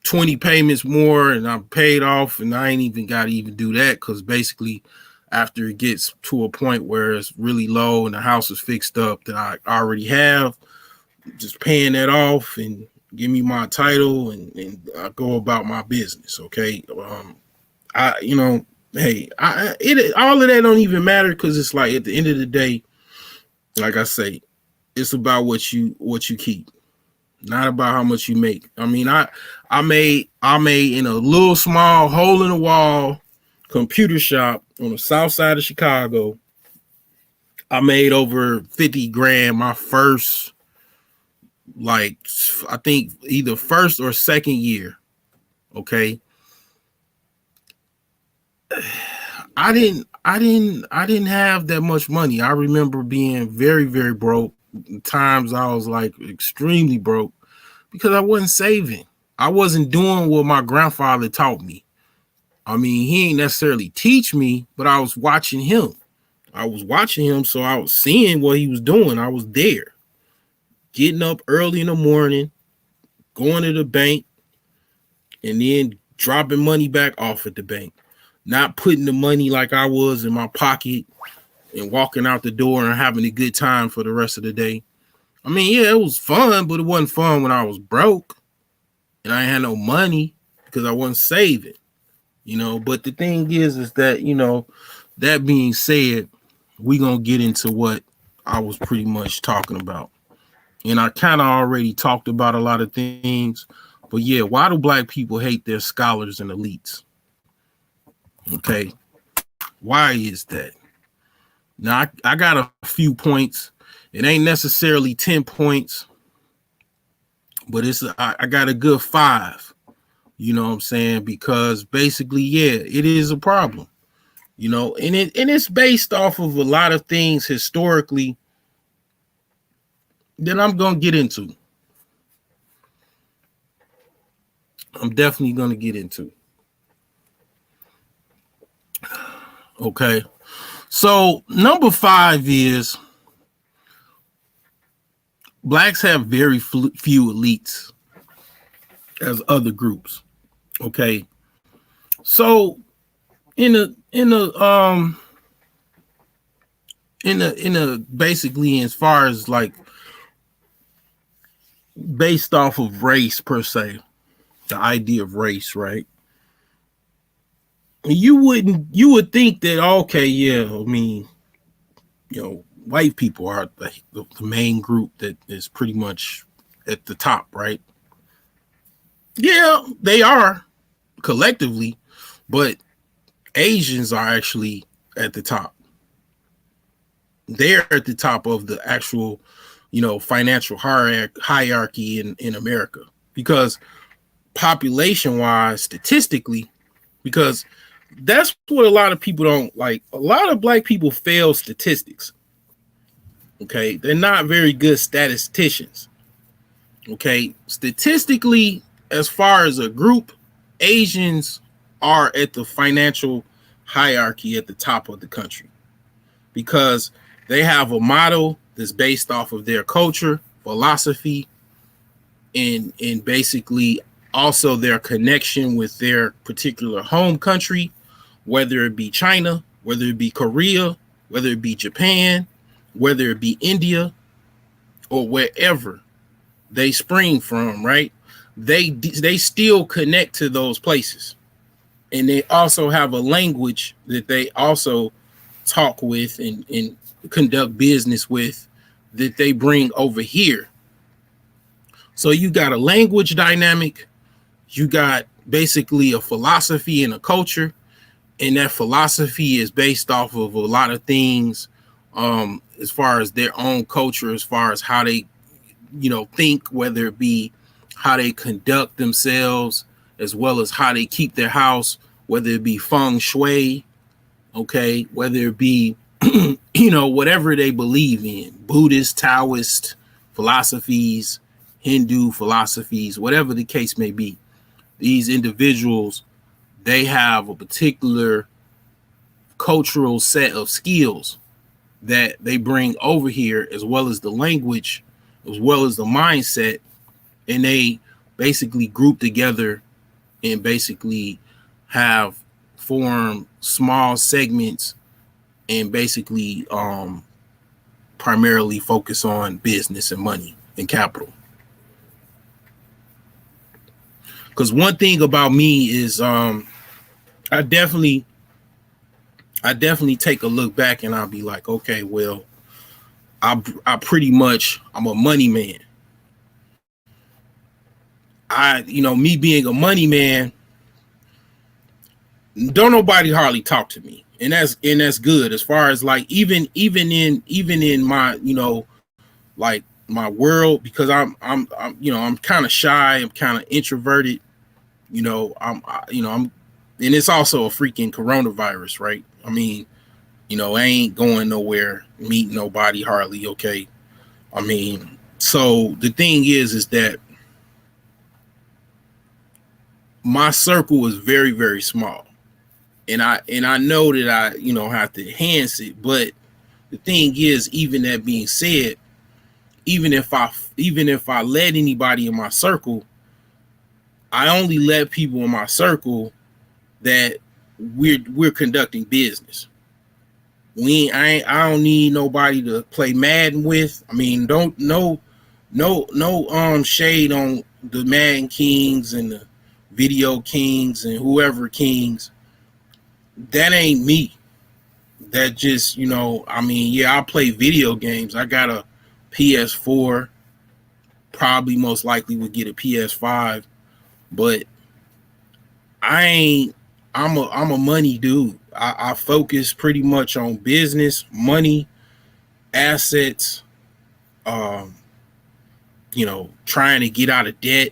Speaker 2: 20 payments more and I'm paid off, and I ain't even got to even do that because basically after it gets to a point where it's really low and the house is fixed up that I already have, just paying that off and give me my title and I go about my business. Okay. Hey, all of that don't even matter because it's like at the end of the day, like I say, it's about what you keep, not about how much you make. I mean, I made in a little small hole in the wall computer shop on the south side of Chicago. I made over 50 grand my first, like, I think either first or second year. Okay. I didn't have that much money. I remember being very, very broke. Times I was like extremely broke because I wasn't saving. I wasn't doing what my grandfather taught me. I mean, he ain't necessarily teach me, but I was watching him. So I was seeing what he was doing. I was there, getting up early in the morning, going to the bank, and then dropping money back off at the bank. Not putting the money like I was in my pocket and walking out the door and having a good time for the rest of the day. I mean, yeah, it was fun, but it wasn't fun when I was broke and I had no money because I wasn't saving, But the thing is that, that being said, we going to get into what I was pretty much talking about. And I kind of already talked about a lot of things. But yeah, why do black people hate their scholars and elites? Okay. Why is that? Now, I got a few points. It ain't necessarily 10 points, but I got a good 5. You know what I'm saying? Because basically, yeah, it is a problem. You know, and it's based off of a lot of things historically that I'm gonna get into. I'm definitely gonna get into. Okay. So number 5 is blacks have very few elites as other groups. Okay. So in a basically as far as like based off of race per se, the idea of race, right? You would think that okay, yeah, I mean, white people are the main group that is pretty much at the top, right? Yeah, they are collectively, but Asians are actually at the top. They're at the top of the actual, financial hierarchy in America because population wise, statistically, because that's what a lot of people don't like. A lot of black people fail statistics. Okay. They're not very good statisticians. Okay. Statistically, as far as a group, Asians are at the financial hierarchy at the top of the country because they have a model that's based off of their culture, philosophy, and basically also their connection with their particular home country, whether it be China, whether it be Korea, whether it be Japan, whether it be India, or wherever they spring from, right? They still connect to those places. And they also have a language that they also talk with and conduct business with that they bring over here. So you got a language dynamic, you got basically a philosophy and a culture, and that philosophy is based off of a lot of things as far as their own culture, as far as how they think, whether it be how they conduct themselves as well as how they keep their house, whether it be feng shui, okay, whether it be whatever they believe in, Buddhist, Taoist philosophies, Hindu philosophies, whatever the case may be. These individuals, they have a particular cultural set of skills that they bring over here, as well as the language, as well as the mindset, and they basically group together and basically have form small segments and basically primarily focus on business and money and capital. Because one thing about me is I definitely take a look back and I'll be like, okay, well, I'm a money man. Me being a money man, don't nobody hardly talk to me. And that's good as far as like even in my, like my world, because I'm kind of shy, I'm kind of introverted, I'm and it's also a freaking coronavirus, right? I mean, I ain't going nowhere, meet nobody hardly, okay? I mean, so the thing is that my circle is very, very small. And I know that I, have to enhance it. But the thing is, even that being said, even if I let anybody in my circle, I only let people in my circle that we're conducting business. I don't need nobody to play Madden with. I mean, don't no shade on the Madden Kings and the Video Kings and whoever Kings. That ain't me. that just, I mean, yeah, I play video games. I got a PS4, probably most likely would get a PS5, but I ain't I'm a money dude. I focus pretty much on business, money, assets, um, trying to get out of debt.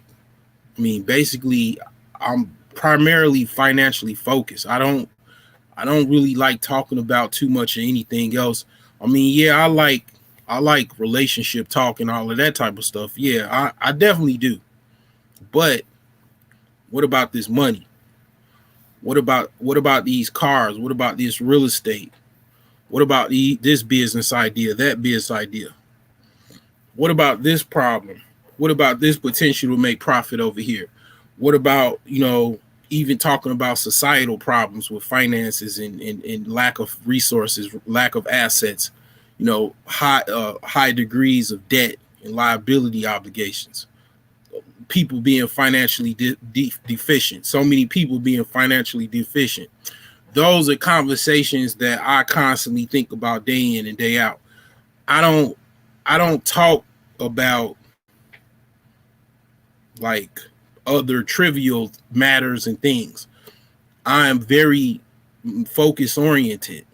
Speaker 2: I mean, basically I'm primarily financially focused. I don't really like talking about too much of anything else. I mean, yeah, I like relationship talk and all of that type of stuff. Yeah, I definitely do. But what about this money? What about these cars? What about this real estate? What about this business idea, that business idea? What about this problem? What about this potential to make profit over here? What about, even talking about societal problems with finances and lack of resources, lack of assets, high degrees of debt and liability obligations, people being financially deficient, so many people being financially deficient. Those are conversations that I constantly think about day in and day out. I don't talk about like other trivial matters and things. I am very focus oriented.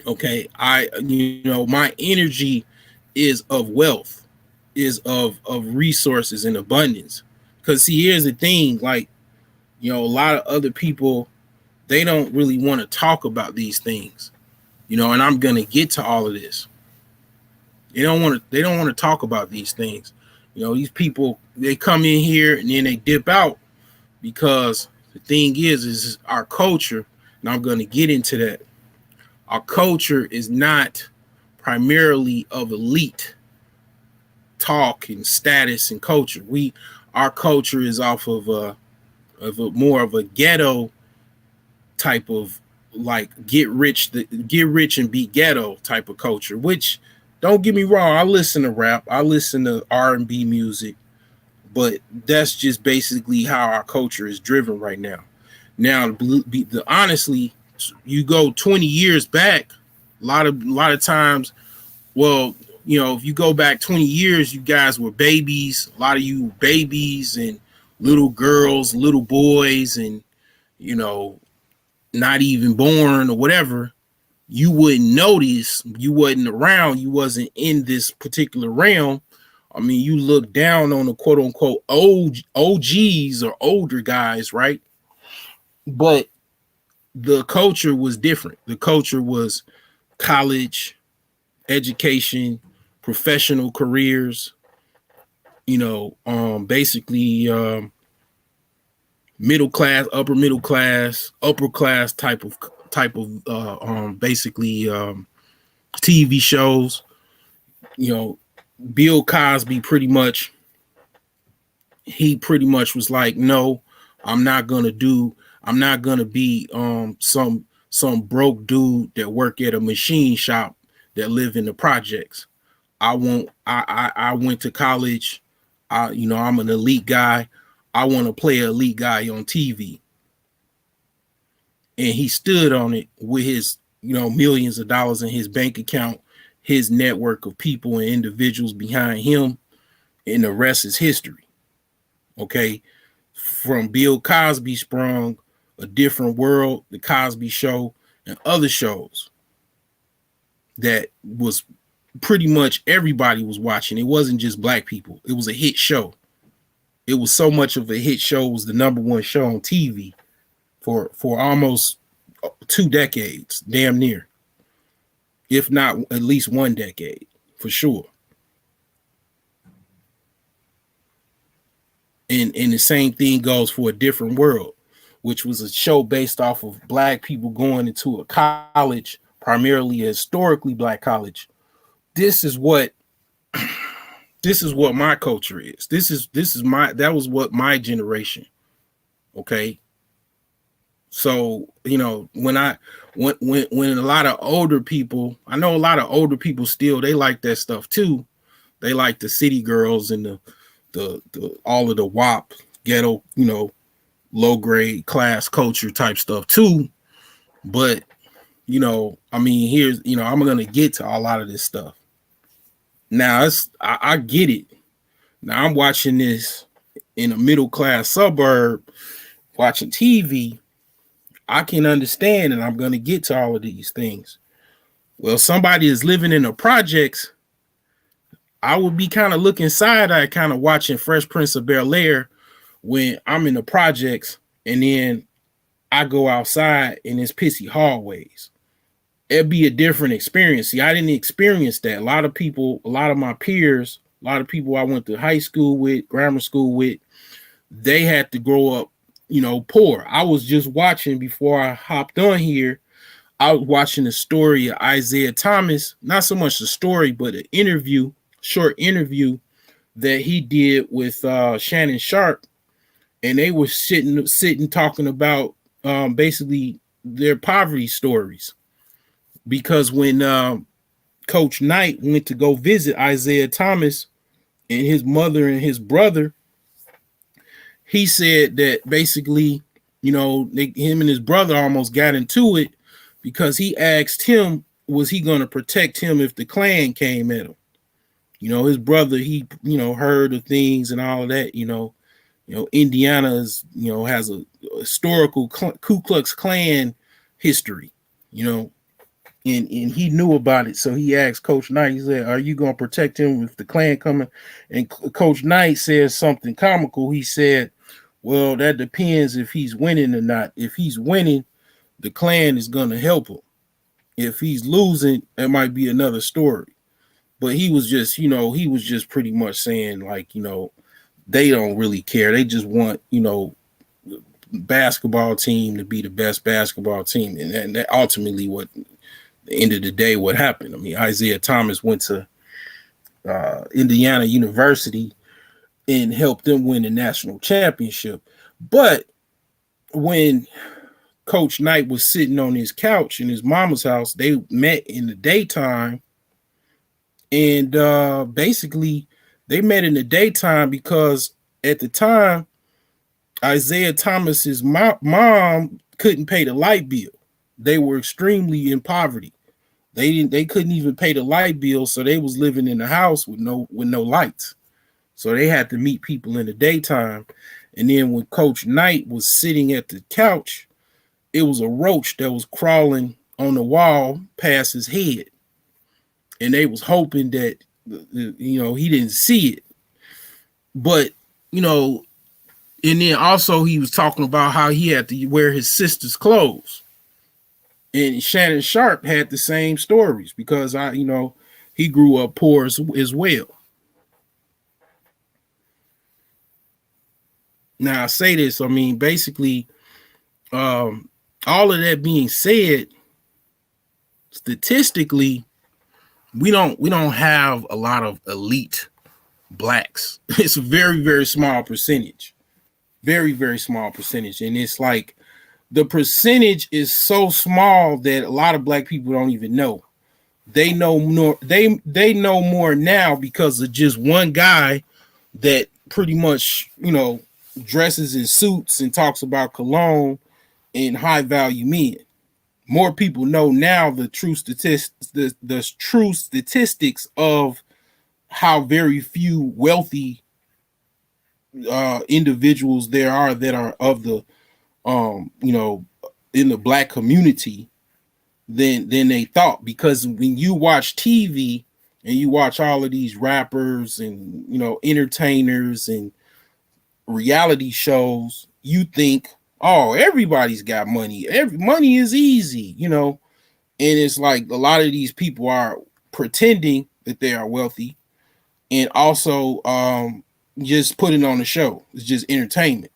Speaker 2: Okay. My energy is of wealth, is of resources and abundance. Cause see, here's the thing, like, a lot of other people, they don't really want to talk about these things, and I'm gonna get to all of this. They don't want to talk about these things. These people, they come in here and then they dip out because the thing is our culture, and I'm gonna get into that. Our culture is not primarily of elite talk and status and culture. Our culture is off of a more of a ghetto type of, like, get rich and be ghetto type of culture. Which, don't get me wrong, I listen to rap, I listen to R&B music, but that's just basically how our culture is driven right now. Now, honestly, you go 20 years back, a lot of times, well, if you go back 20 years, you guys were babies, a lot of you babies and little girls, little boys, and you know, not even born or whatever. You wouldn't notice, you wasn't around, you wasn't in this particular realm. I mean, you look down on the quote unquote OGs or older guys, right? But the culture was different. The culture was college, education, professional careers, basically middle class, upper class type of basically TV shows. You know, Bill Cosby pretty much was like, no, I'm not gonna do, I'm not gonna be some broke dude that work at a machine shop that live in the projects. I won't I went to college. I'm an elite guy. I want to play an elite guy on TV. And he stood on it with his, millions of dollars in his bank account, his network of people and individuals behind him, and the rest is history. Okay. From Bill Cosby sprung A Different World, The Cosby Show, and other shows that was pretty much everybody was watching. It wasn't just black people. It was a hit show. It was so much of a hit show. It was the number one show on TV for almost 2 decades, damn near, if not at least 1 decade, for sure. And the same thing goes for A Different World, which was a show based off of black people going into a college, primarily a historically black college. This is what this is what my culture is. This is my that was what my generation. Okay. So, when a lot of older people, I know a lot of older people still, they like that stuff too. They like the city girls and the all of the WAP ghetto, low grade class culture type stuff too. But I mean, here's, I'm gonna get to a lot of this stuff. Now I get it. Now I'm watching this in a middle class suburb, watching TV. I can understand, and I'm gonna get to all of these things. Well, somebody is living in the projects. I would be kind of looking side eye, kind of watching Fresh Prince of Bel Air when I'm in the projects, and then I go outside and it's pissy hallways. It'd be a different experience. See, I didn't experience that. A lot of people, a lot of my peers, a lot of people I went to high school with, grammar school with, they had to grow up, poor. I was just watching before I hopped on here. I was watching the story of Isaiah Thomas, not so much the story, but an interview, short interview that he did with Shannon Sharp, and they were sitting talking about basically their poverty stories. Because when Coach Knight went to go visit Isaiah Thomas and his mother and his brother, he said that basically, him and his brother almost got into it because he asked him, was he going to protect him if the Klan came at him? His brother, he, heard of things and all of that, Indiana is, has a historical Ku Klux Klan history, you know, and he knew about it. So he asked Coach Knight, he said, are you going to protect him if the Klan coming? And Coach Knight said something comical. He said, well, that depends if he's winning or not. If he's winning, the Klan is going to help him. If he's losing, it might be another story. But he was just, he was just pretty much saying like, they don't really care. They just want, basketball team to be the best basketball team. And that ultimately what, the end of the day, what happened. I mean, Isaiah Thomas went to Indiana University and helped them win the national championship. But when Coach Knight was sitting on his couch in his mama's house, they met in the daytime. And basically, they met in the daytime because at the time, Isaiah Thomas's mom couldn't pay the light bill. They were extremely in poverty. They couldn't even pay the light bill, so they was living in the house with no lights. So they had to meet people in the daytime. And then when Coach Knight was sitting at the couch, it was a roach that was crawling on the wall past his head. And they was hoping that, he didn't see it. But, and then also he was talking about how he had to wear his sister's clothes. And Shannon Sharp had the same stories because he grew up poor as well. Now I say this, I mean, basically, all of that being said, statistically, we don't have a lot of elite blacks. It's a very, very small percentage. Very, very small percentage. And it's like the percentage is so small that a lot of black people don't even know. They know more, they know more now because of just one guy that pretty much, dresses in suits and talks about cologne and high value men. More people know now the true statistics, the true statistics of how very few wealthy individuals there are that are of the in the black community than they thought. Because when you watch TV and you watch all of these rappers and entertainers and reality shows, you think, oh, everybody's got money. Money is easy, and it's like a lot of these people are pretending that they are wealthy and also just putting on a show. It's just entertainment.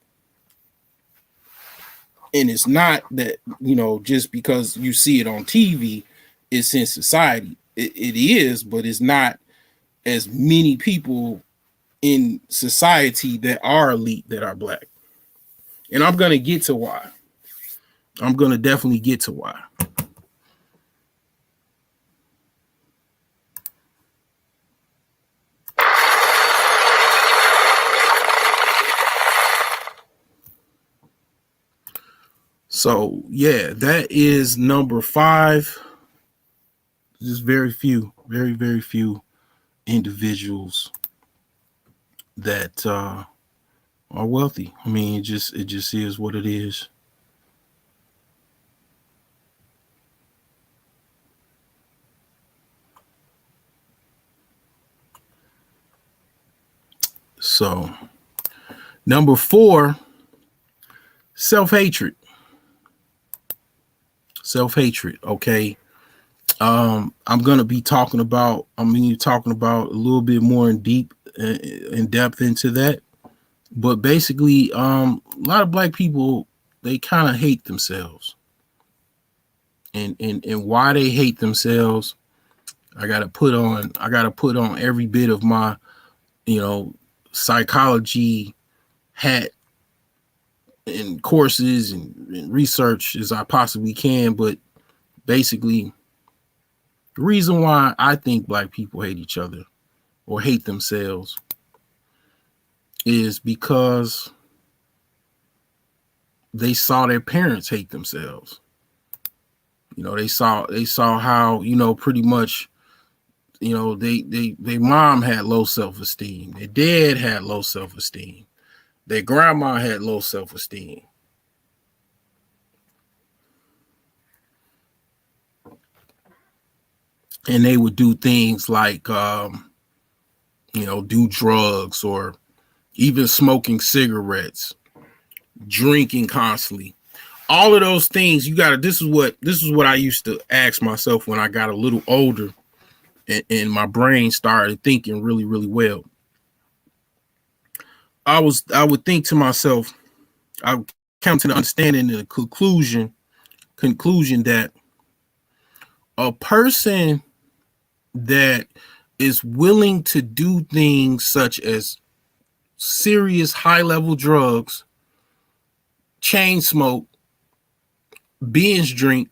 Speaker 2: And it's not that, just because you see it on TV, it's in society. It is, but it's not as many people in society that are elite that are black. And I'm going to get to why. I'm going to definitely get to why. So yeah, that is number 5. Just very few, very very few individuals that are wealthy. I mean, it just is what it is. So number 4, self hatred. Self hatred. Okay. I'm gonna be talking about. I'm gonna be talking about a little bit more in depth into that. But basically, a lot of black people, they kind of hate themselves, and why they hate themselves. I gotta put on every bit of my, you know, psychology hat and courses and research as I possibly can. But basically, the reason why I think black people hate each other or hate themselves is because they saw their parents hate themselves. You know, they saw how, pretty much, they mom had low self-esteem, their dad had low self-esteem, their grandma had low self-esteem. And they would do things like do drugs, or even smoking cigarettes, drinking constantly. All of those things, you gotta this is what I used to ask myself when I got a little older, and my brain started thinking really, really well. I would think to myself, I would come to the understanding and the conclusion that a person that is willing to do things such as serious high level drugs, chain smoke, binge drink,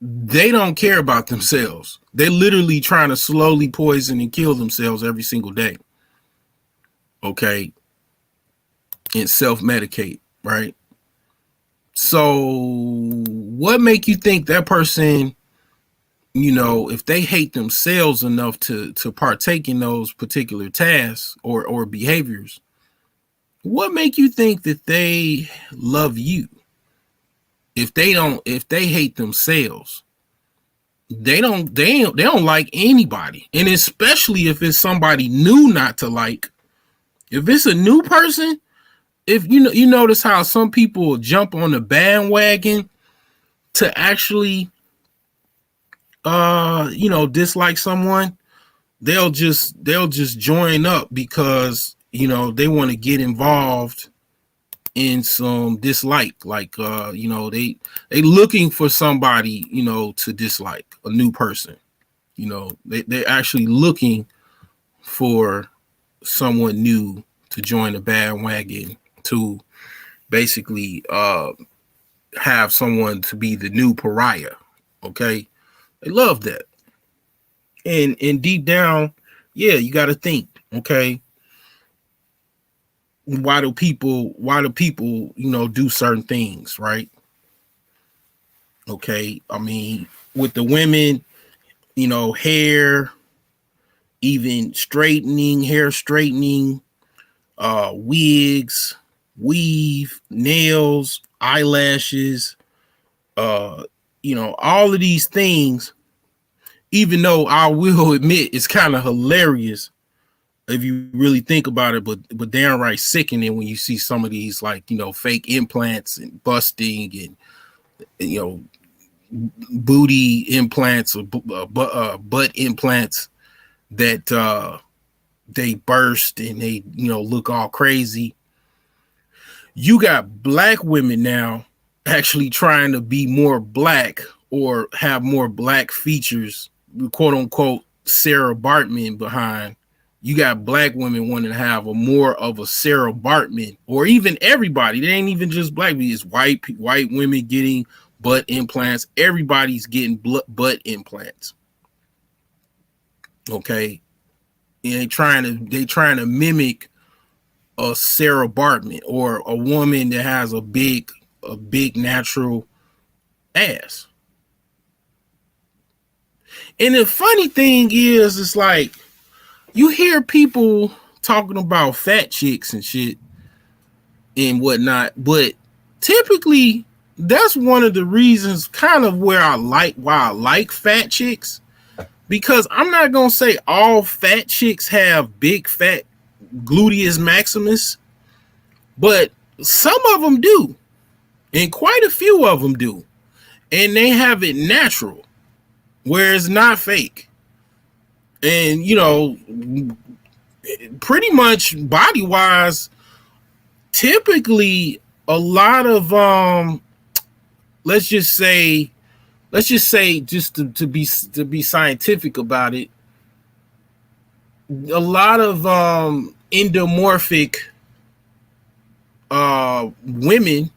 Speaker 2: they don't care about themselves. They're literally trying to slowly poison and kill themselves every single day. Okay. And self-medicate, right? So what make you think that person, if they hate themselves enough to partake in those particular tasks or behaviors, what make you think that they love you? If they hate themselves, they don't like anybody. And especially if it's somebody new not to like. If it's a new person, if you notice how some people jump on the bandwagon to actually dislike someone, they'll just join up because they want to get involved in some dislike, like they looking for somebody to dislike, a new person. They're actually looking for someone new to join the bandwagon, to basically have someone to be the new pariah. Okay, they love that. And deep down, yeah, you got to think. Okay, why do people do certain things, right? Okay, I mean, with the women, hair, even hair straightening, wigs, weave, nails, eyelashes, all of these things, even though I will admit it's kind of hilarious if you really think about it, but downright sickening when you see some of these, like, fake implants and busting, and you know booty implants, or butt implants that they burst and they look all crazy. You got black women now actually trying to be more black or have more black features, quote unquote Sarah Bartman behind. You got black women wanting to have a more of a Sarah Bartman, or even everybody. They ain't even just black people. It's white women getting butt implants. Everybody's getting butt implants. Okay, and they trying to mimic a Sarah Bartman, or a woman that has a big a big natural ass. And the funny thing is, it's like you hear people talking about fat chicks and shit and whatnot, but typically that's one of the reasons kind of why I like fat chicks, because I'm not gonna say all fat chicks have big fat gluteus maximus, but some of them do, and quite a few of them do, and they have it natural where it's not fake. And pretty much body wise, typically a lot of let's just say just to be scientific about it, a lot of endomorphic women,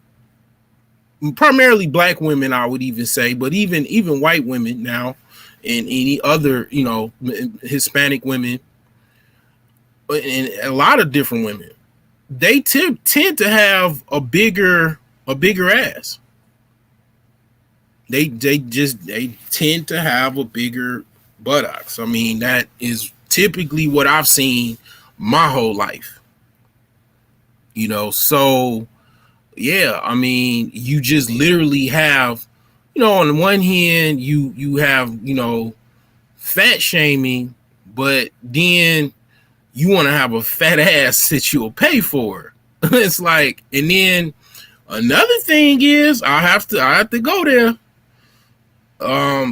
Speaker 2: primarily black women, I would even say, but even white women now, and any other Hispanic women, and a lot of different women, they tend to have a bigger ass. They tend to have a bigger buttocks. I mean, that is typically what I've seen my whole life. So yeah, I mean, you just literally have, on the one hand, you have, fat shaming, but then you want to have a fat ass that you'll pay for. It's like, and then another thing is, I have to go there.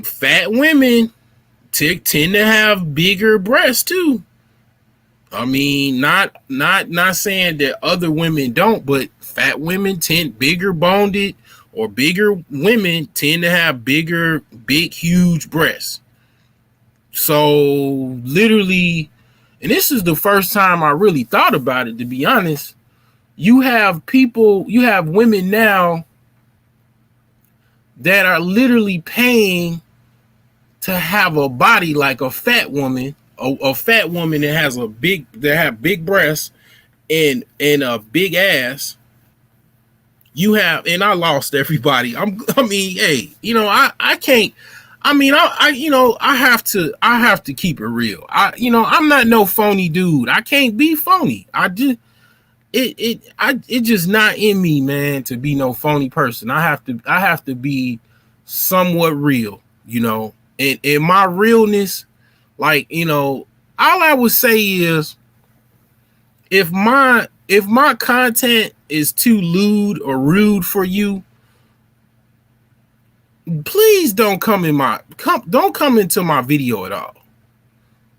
Speaker 2: Fat women tend to have bigger breasts too. I mean, not saying that other women don't, but fat women bigger boned, or bigger women tend to have big, huge breasts. So literally, and this is the first time I really thought about it, to be honest. You have women now that are literally paying to have a body like a fat woman, a fat woman that have big breasts and a big ass. You have, and I lost everybody. I mean, hey, I can't. I mean, I have to keep it real. I'm not no phony dude. I can't be phony. It just not in me, man, to be no phony person. I have to be somewhat real, and my realness, like, all I would say is, if my content is too lewd or rude for you, please don't come into my video at all.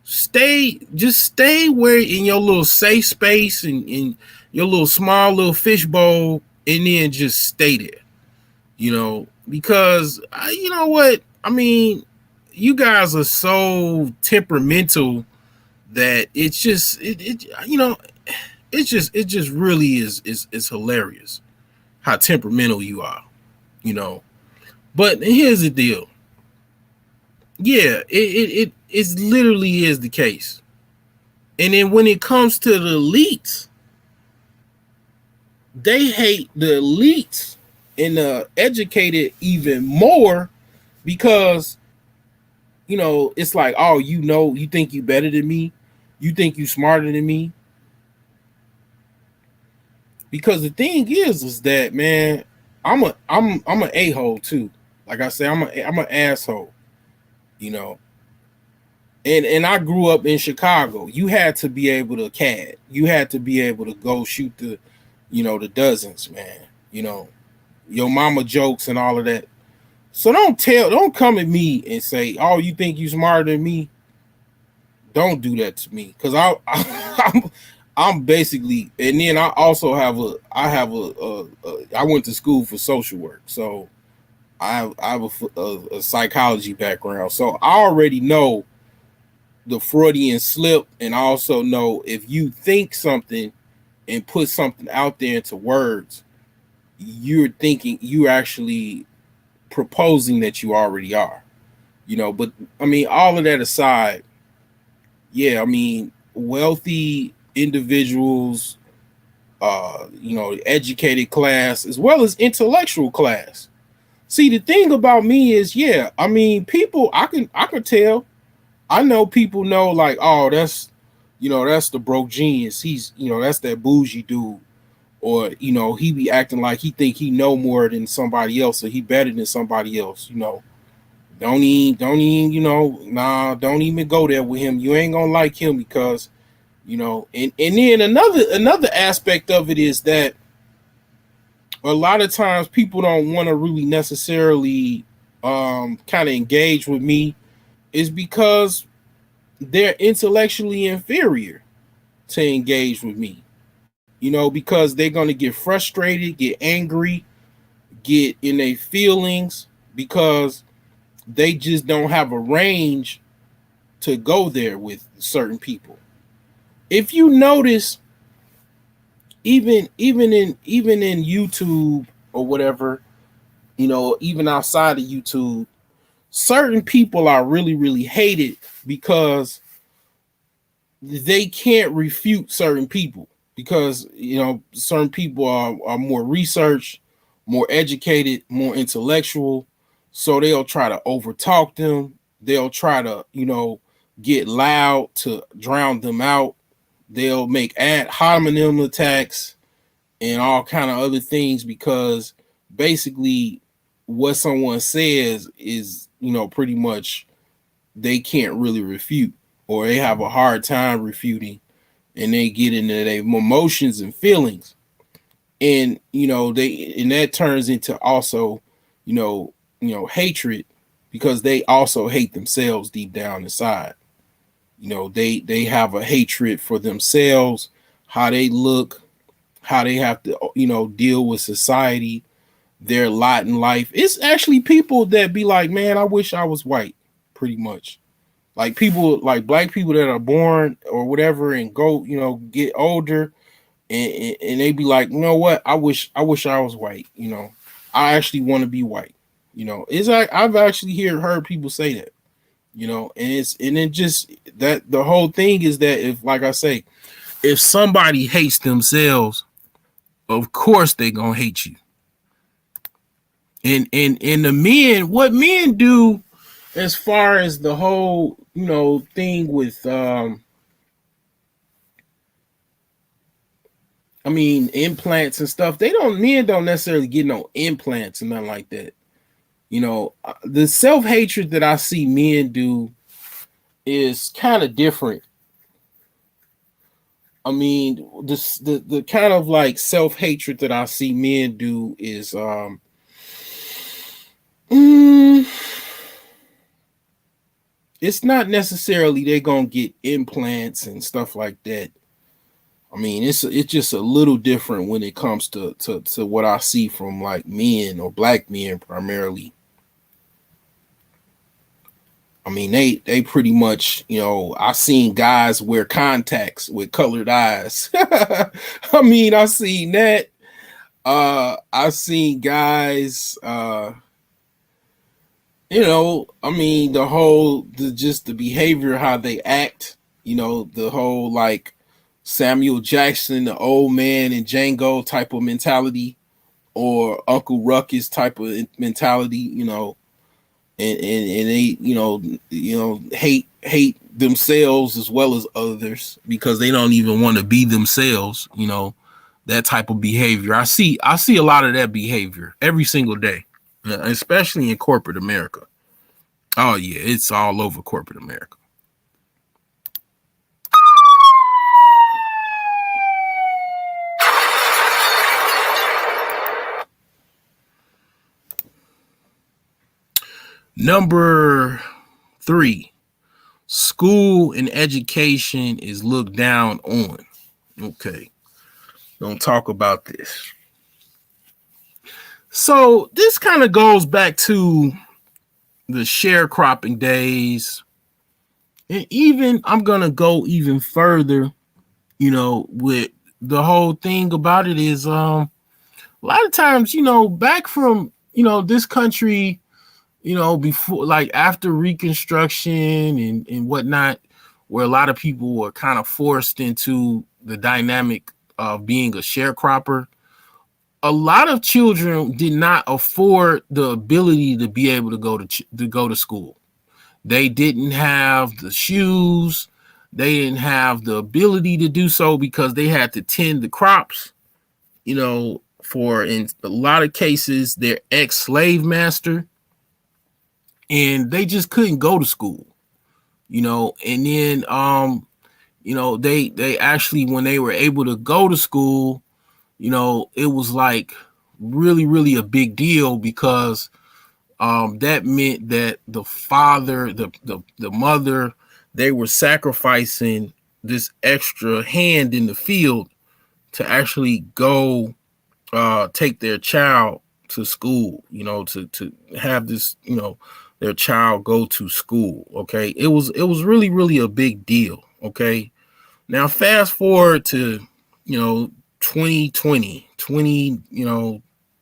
Speaker 2: Just stay where, in your little safe space and in your little small little fishbowl, and then just stay there. Because you know what? I mean, you guys are so temperamental that it's just it just really is hilarious how temperamental you are. But here's the deal. Yeah, it literally is the case. And then when it comes to the elites, they hate the elites and the educated even more, because it's like, oh, you think you better than me, you think you smarter than me. Because the thing is that, man, I'm an a-hole too. Like I say, I'm an asshole. And I grew up in Chicago. You had to be able to CAD. You had to be able to go shoot the dozens, man. Your mama jokes and all of that. So don't come at me and say, oh, you think you smarter than me? Don't do that to me, because I'm basically, and then I also I went to school for social work, so I have a psychology background, so I already know the Freudian slip, and I also know if you think something and put something out there into words, you're actually proposing that you already are. But I mean, all of that aside, yeah, I mean, wealthy individuals educated class as well as intellectual class. See, the thing about me is, yeah, I mean, people, I can tell. I know people know like, oh, that's the broke genius. He's, that's that bougie dude, or he be acting like he think he know more than somebody else, or he better than somebody else. Don't even, nah, don't even go there with him. You ain't gonna like him because and then another aspect of it is that a lot of times people don't want to really necessarily kind of engage with me is because they're intellectually inferior to engage with me. Because they're going to get frustrated, get angry, get in their feelings because they just don't have a range to go there with certain people. If you notice, even in YouTube or whatever, even outside of YouTube, certain people are really, really hated because they can't refute certain people because certain people are more researched, more educated, more intellectual, so they'll try to overtalk them. They'll try to get loud to drown them out. They'll make ad hominem attacks and all kind of other things because basically what someone says is pretty much they can't really refute, or they have a hard time refuting, and they get into their emotions and feelings, and that turns into also hatred because they also hate themselves deep down inside. They have a hatred for themselves, how they look, how they have to deal with society, their lot in life. It's actually people that be like, man, I wish I was white, pretty much. Like people, like black people that are born or whatever and go, get older, and they be like, you know what, I wish I was white. I actually want to be white. It's like I've actually heard people say that. And it just that the whole thing is that if, like I say, if somebody hates themselves, of course they gonna hate you. And the men, what men do as far as the whole thing with I mean implants and stuff, men don't necessarily get no implants and nothing like that. The self-hatred that I see men do is kind of different. I mean, the kind of like self-hatred that I see men do is mm, it's not necessarily they're gonna get implants and stuff like that. I mean, it's just a little different when it comes to what I see from like men or black men primarily. I mean, they pretty much, I seen guys wear contacts with colored eyes. I mean, I seen that. I seen guys I mean, just the behavior, how they act, the whole like Samuel Jackson, the old man in Django type of mentality, or Uncle Ruckus type of mentality, and they, hate themselves as well as others because they don't even want to be themselves, that type of behavior. I see a lot of that behavior every single day, especially in corporate America. Oh yeah, it's all over corporate America. Number 3, school and education is looked down on. Okay, don't talk about this. So this kind of goes back to the sharecropping days, and even I'm gonna go even further. With the whole thing about it is a lot of times, back from this country, before, like after Reconstruction and whatnot, where a lot of people were kind of forced into the dynamic of being a sharecropper, a lot of children did not afford the ability to be able to go to school. They didn't have the shoes. They didn't have the ability to do so because they had to tend the crops. For in a lot of cases, their ex-slave master, and they just couldn't go to school. And then they actually, when they were able to go to school, it was like really, really a big deal because that meant that the father, the mother, they were sacrificing this extra hand in the field to actually go take their child to school, to have this, their child go to school. Okay. It was really, really a big deal. Okay. Now fast forward to, 2020,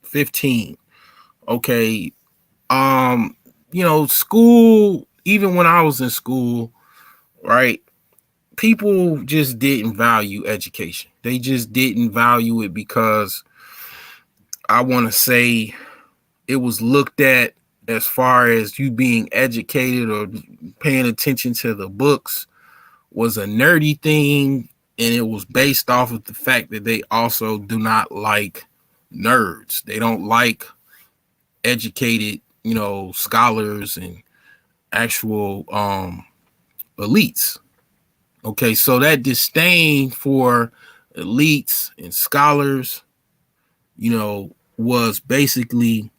Speaker 2: 15. Okay. School, even when I was in school, right? People just didn't value education. They just didn't value it because I want to say it was looked at as far as you being educated or paying attention to the books was a nerdy thing. And it was based off of the fact that they also do not like nerds. They don't like educated, scholars and actual elites. Okay, so that disdain for elites and scholars, was basically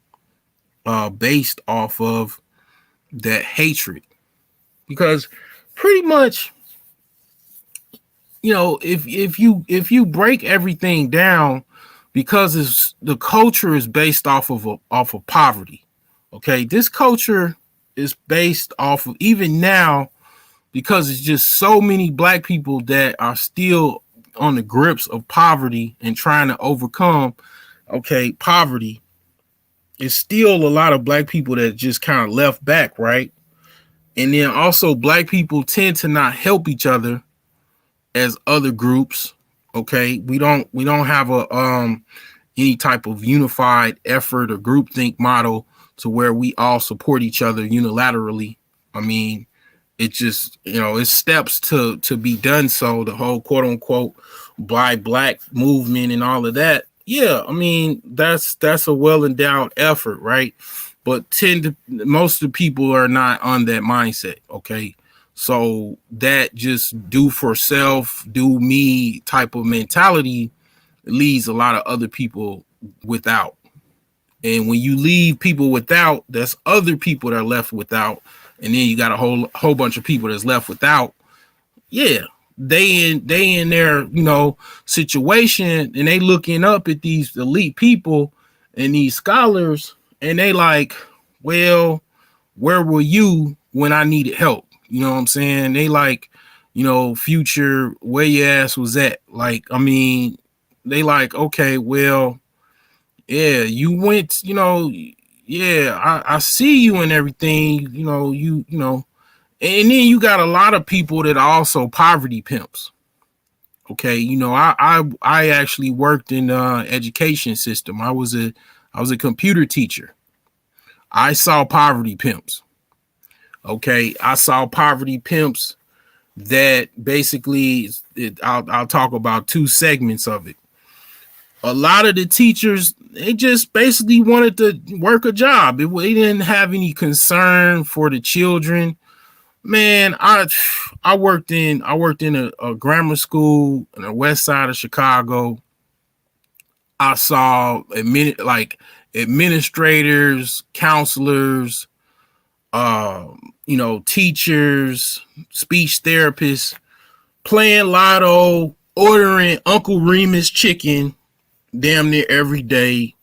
Speaker 2: based off of that hatred. Because pretty much, if you break everything down, because the culture is based off of poverty. Okay, this culture is based off of, even now, because it's just so many black people that are still on the grips of poverty and trying to overcome, poverty. It's still a lot of black people that just kind of left back, right? And then also black people tend to not help each other as other groups. Okay, we don't have a any type of unified effort or groupthink model to where we all support each other unilaterally. I mean, it just, it's steps to be done. So the whole quote unquote buy black movement and all of that. Yeah, I mean, that's a well endowed effort, right? But most of the people are not on that mindset. Okay. So that just do for self, do me type of mentality leaves a lot of other people without. And when you leave people without, that's other people that are left without. And then you got a whole bunch of people that's left without. Yeah, they in their situation, and they looking up at these elite people and these scholars, and they like, well, where were you when I needed help? You know what I'm saying? They like, Future, where your ass was at? Like, I mean, they like, okay, well, yeah, you went, yeah, I see you and everything, and then you got a lot of people that are also poverty pimps. Okay, I actually worked in education system. I was a computer teacher. I saw poverty pimps. Okay, I saw poverty pimps that basically, I'll talk about two segments of it. A lot of the teachers, they just basically wanted to work a job. They didn't have any concern for the children. Man, I worked in a grammar school in the west side of Chicago. I saw administrators, counselors, teachers, speech therapists playing lotto, ordering Uncle Remus chicken damn near every day.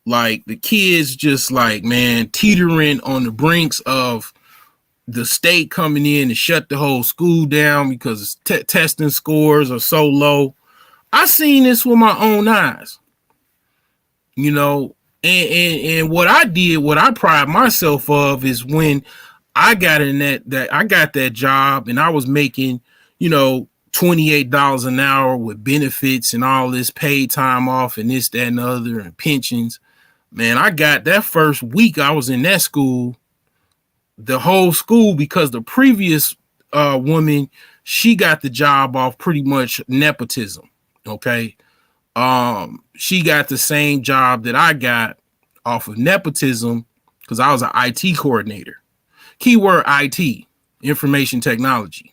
Speaker 2: Like the kids just like, man, teetering on the brinks of the state coming in to shut the whole school down because testing scores are so low. I seen this with my own eyes, and what I did, what I pride myself of is when I got in that I got that job and I was making, $28 an hour with benefits and all this paid time off and this, that, and the other, and pensions. Man, I got that first week I was in that school, the whole school, because the previous woman, she got the job off pretty much nepotism. Okay. She got the same job that I got off of nepotism because I was an IT coordinator. Keyword IT, information technology.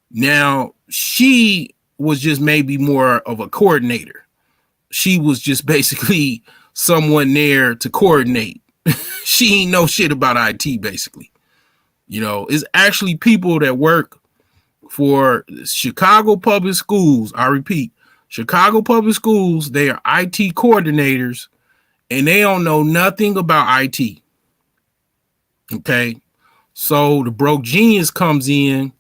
Speaker 2: Now, she was just maybe more of a coordinator. She was just basically someone there to coordinate. She ain't know shit about IT, basically. You know, it's actually people that work for Chicago Public Schools. I repeat, Chicago Public Schools, they are IT coordinators and they don't know nothing about IT. Okay. So the broke genius comes in.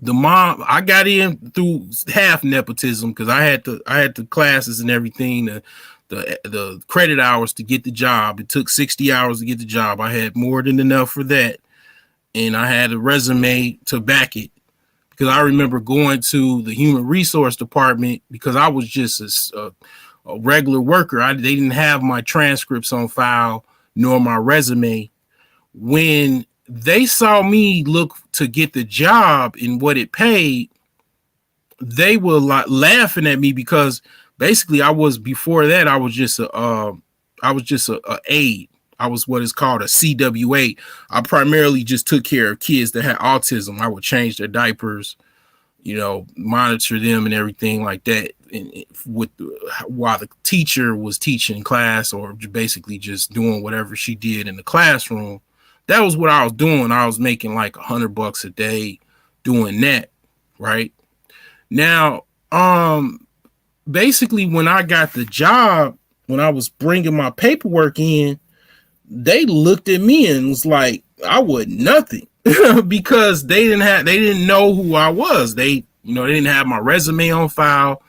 Speaker 2: The mom, I got in through half nepotism because I had the classes and everything, the credit hours to get the job. It took 60 hours to get the job. I had more than enough for that. And I had a resume to back it because I remember going to the human resource department because I was just a regular worker. They didn't have my transcripts on file nor my resume. When they saw me look to get the job and what it paid, they were like laughing at me because basically I was just a aide. I was what is called a CWA. I primarily just took care of kids that had autism. I would change their diapers, you know, monitor them and everything like that. And while the teacher was teaching class or basically just doing whatever she did in the classroom, that was what I was doing. I was making like $100 a day doing that. Right now, basically when I got the job, when I was bringing my paperwork in, they looked at me and was like, I wasn't nothing because they didn't know who I was. They didn't have my resume on file.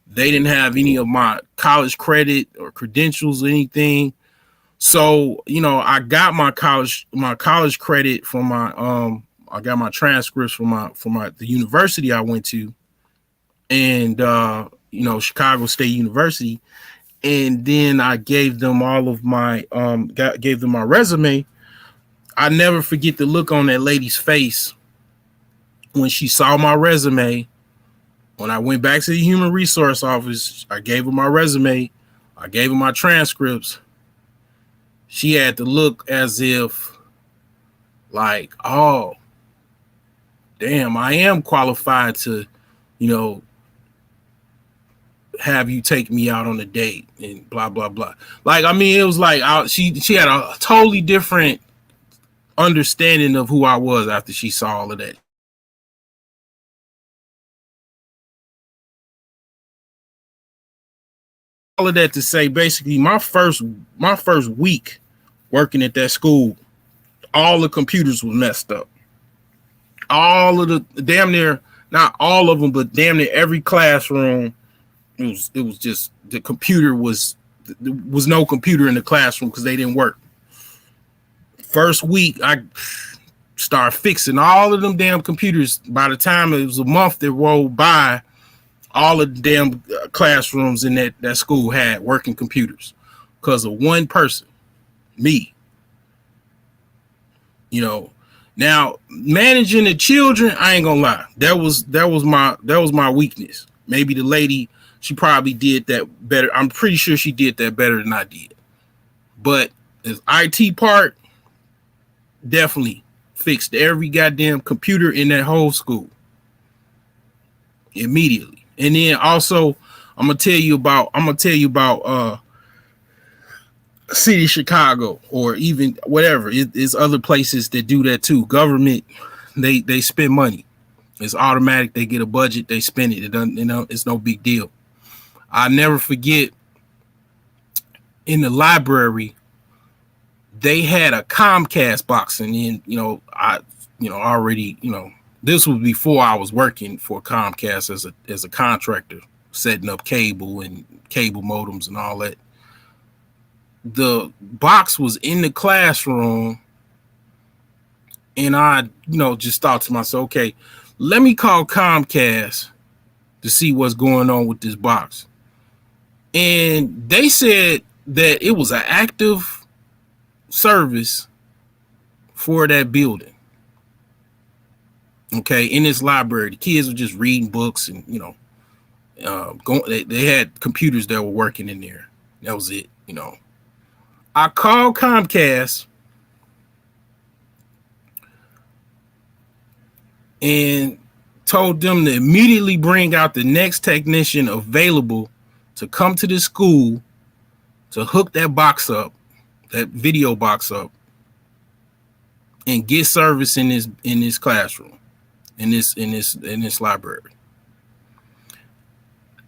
Speaker 2: They didn't have any of my college credit or credentials or anything. So, I got my college credit from I got my transcripts from the university I went to, and Chicago State University. And then I gave them all of my gave them my resume. I never forget the look on that lady's face when she saw my resume. When I went back to the human resource office, I gave her my resume. I gave her my transcripts. She had to look as if like, oh, damn, I am qualified to, have you take me out on a date and blah, blah, blah. Like, I mean, it was like she had a totally different understanding of who I was after she saw all of that. All of that to say, basically, my first week working at that school, all the computers were messed up. All of the damn near, not all of them, but damn near every classroom, it was just the computer was no computer in the classroom because they didn't work. First week, I started fixing all of them damn computers. By the time it was a month that rolled by, all of the damn classrooms in that school had working computers because of one person, me. Now managing the children, I ain't gonna lie, that was my weakness. Maybe the lady, she probably did that better. I'm pretty sure she did that better than I did. But the IT part, definitely fixed every goddamn computer in that whole school immediately. And then also, I'm gonna tell you about city of Chicago, or even whatever. It's other places that do that too. Government, they spend money. It's automatic. They get a budget, they spend it. It doesn't, it's no big deal. I never forget, in the library, they had a Comcast box, and then I already this was before I was working for Comcast as a contractor, setting up cable and cable modems and all that. The box was in the classroom, and I just thought to myself, okay, Let me call Comcast to see what's going on with this box. And they said that it was an active service for that building. Okay, in this library, the kids were just reading books, and they had computers that were working in there. That was it. I called Comcast and told them to immediately bring out the next technician available to come to this school to hook that box up, that video box up, and get service in this classroom, in this library.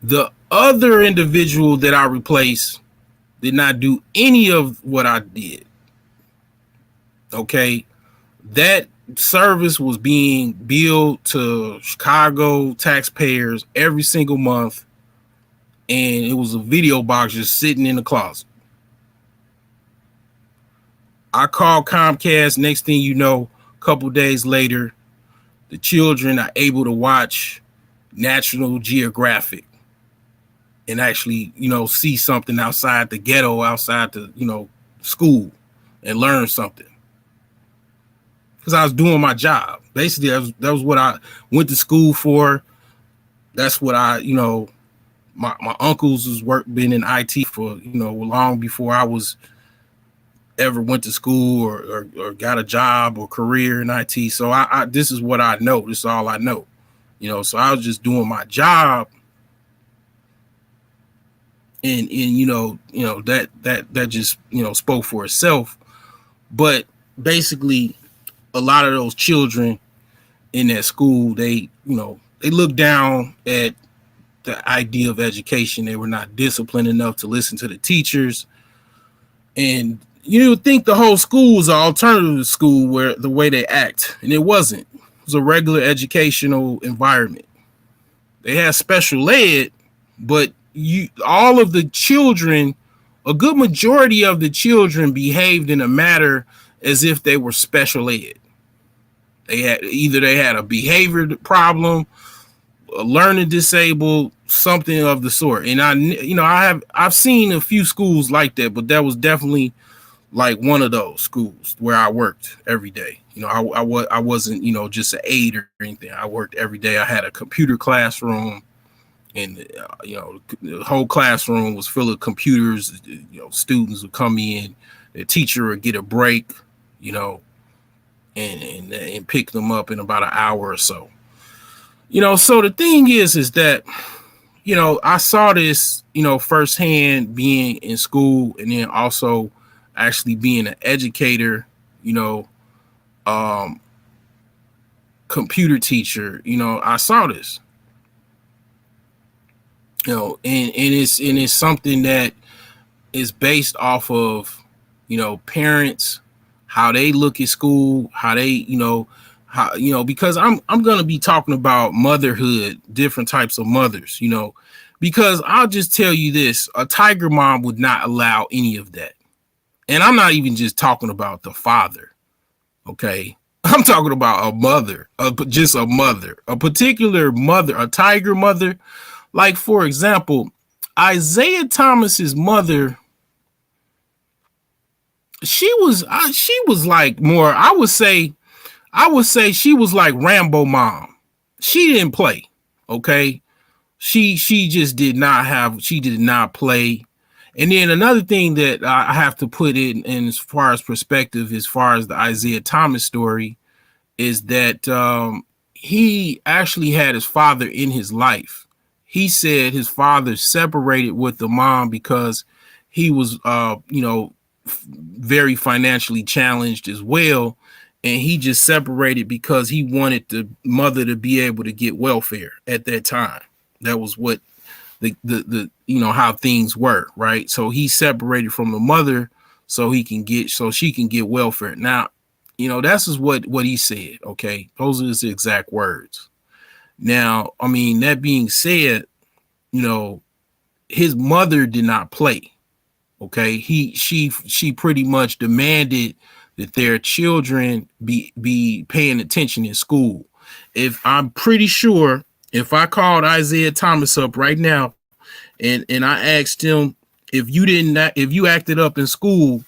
Speaker 2: The other individual that I replaced did not do any of what I did. Okay, that service was being billed to Chicago taxpayers every single month, and it was a video box just sitting in the closet. I called Comcast. Next thing you know, a couple days later, the children are able to watch National Geographic and actually, see something outside the ghetto, outside the, school, and learn something. Because I was doing my job. Basically, that was what I went to school for. That's what my uncles was been in IT for, long before I was ever went to school or got a job or career in IT. So I this is what I know. This is all I know. So I was just doing my job. And that just spoke for itself. But basically, a lot of those children in that school, they look down at the idea of education. They were not disciplined enough to listen to the teachers, and you would think the whole school was an alternative school where the way they act, and it wasn't. It was a regular educational environment. They had special ed, but all of the children, a good majority of the children behaved in a manner as if they were special ed. They had a behavior problem, a learning disabled, something of the sort. And I've seen a few schools like that, but that was definitely like one of those schools where I worked every day. I wasn't just an aide or anything. I worked every day. I had a computer classroom, and the whole classroom was full of computers. Students would come in, the teacher would get a break, and pick them up in about an hour or so. So the thing is that I saw this firsthand being in school, and then also actually being an educator, computer teacher. I saw this. And it's something that is based off of parents, how they look at school, how they because I'm going to be talking about motherhood, different types of mothers, because I'll just tell you this: a tiger mom would not allow any of that. And I'm not even just talking about the father, okay? I'm talking about a mother, just a mother, a particular mother, a tiger mother. Like, for example, Isaiah Thomas's mother, she was like more, I would say she was like Rambo mom. She didn't play, okay? She did not play. And then another thing that I have to put in as far as perspective, as far as the Isaiah Thomas story, is that he actually had his father in his life. He said his father separated with the mom because he was, very financially challenged as well. And he just separated because he wanted the mother to be able to get welfare at that time. That was what the how things were, right? So he separated from the mother so she can get welfare. Now, that's is what he said. Okay, those are his exact words. Now, I mean, that being said, his mother did not play. Okay, she pretty much demanded that their children be paying attention in school. if I'm pretty sure if I called Isaiah Thomas up right now and I asked him if you acted up in school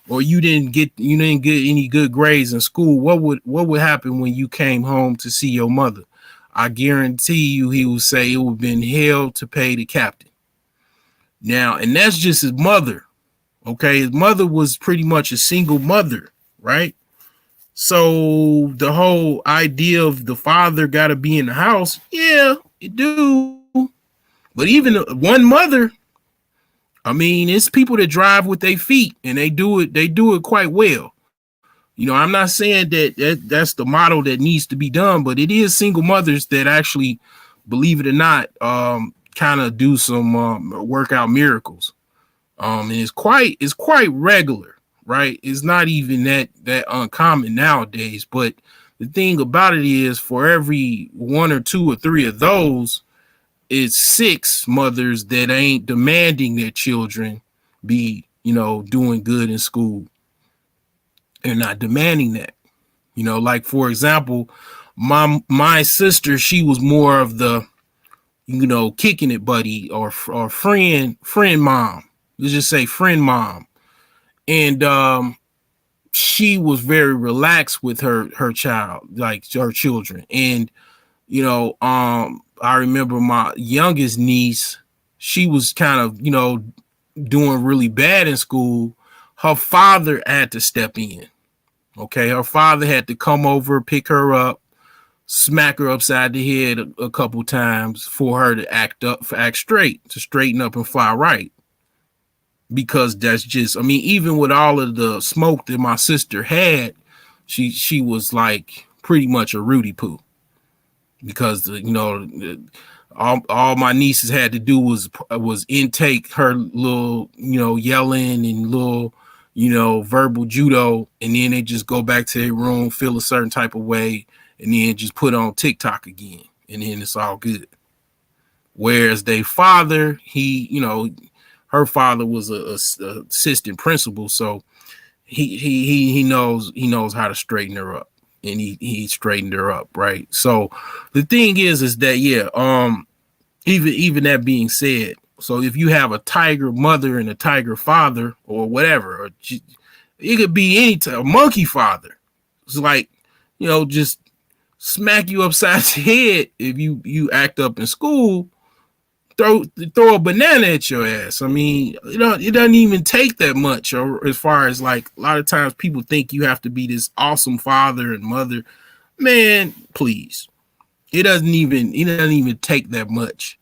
Speaker 2: or you didn't get any good grades in school, what would happen when you came home to see your mother? I guarantee you he would say it would have been hell to pay the captain. Now, and that's just his mother. Okay, his mother was pretty much a single mother, right? So the whole idea of the father got to be in the house, yeah, it do. But even one mother, I mean, it's people that drive with their feet and they do it. They do it quite well. You know, I'm not saying that's the model that needs to be done, but it is single mothers that actually, believe it or not, kind of do some workout miracles. And it's quite regular, right? It's not even that uncommon nowadays. But the thing about it is, for every one or two or three of those, it's six mothers that ain't demanding their children be, doing good in school. They're not demanding that. Like for example, my sister, she was more of the, kicking it buddy or friend mom. Let's just say friend mom. And she was very relaxed with her child, like her children. And I remember my youngest niece, she was kind of, doing really bad in school. Her father had to step in. Okay, her father had to come over, pick her up, smack her upside the head a couple times for her to act straight, to straighten up and fly right. Because that's just, I mean, even with all of the smoke that my sister had, she was like pretty much a Rudy Poo. Because all my nieces had to do was intake her little, yelling and little, verbal judo, and then they just go back to their room, feel a certain type of way, and then just put on TikTok again, and then it's all good. Whereas their father, her father was a assistant principal, so he knows how to straighten her up, and he straightened her up, right? So the thing is that yeah, even that being said, so if you have a tiger mother and a tiger father or whatever, or it could be any type, a monkey father. It's like, just smack you upside the head if you act up in school. Throw a banana at your ass. I mean, it doesn't even take that much. Or as far as like a lot of times people think you have to be this awesome father and mother. Man, please. It doesn't even take that much,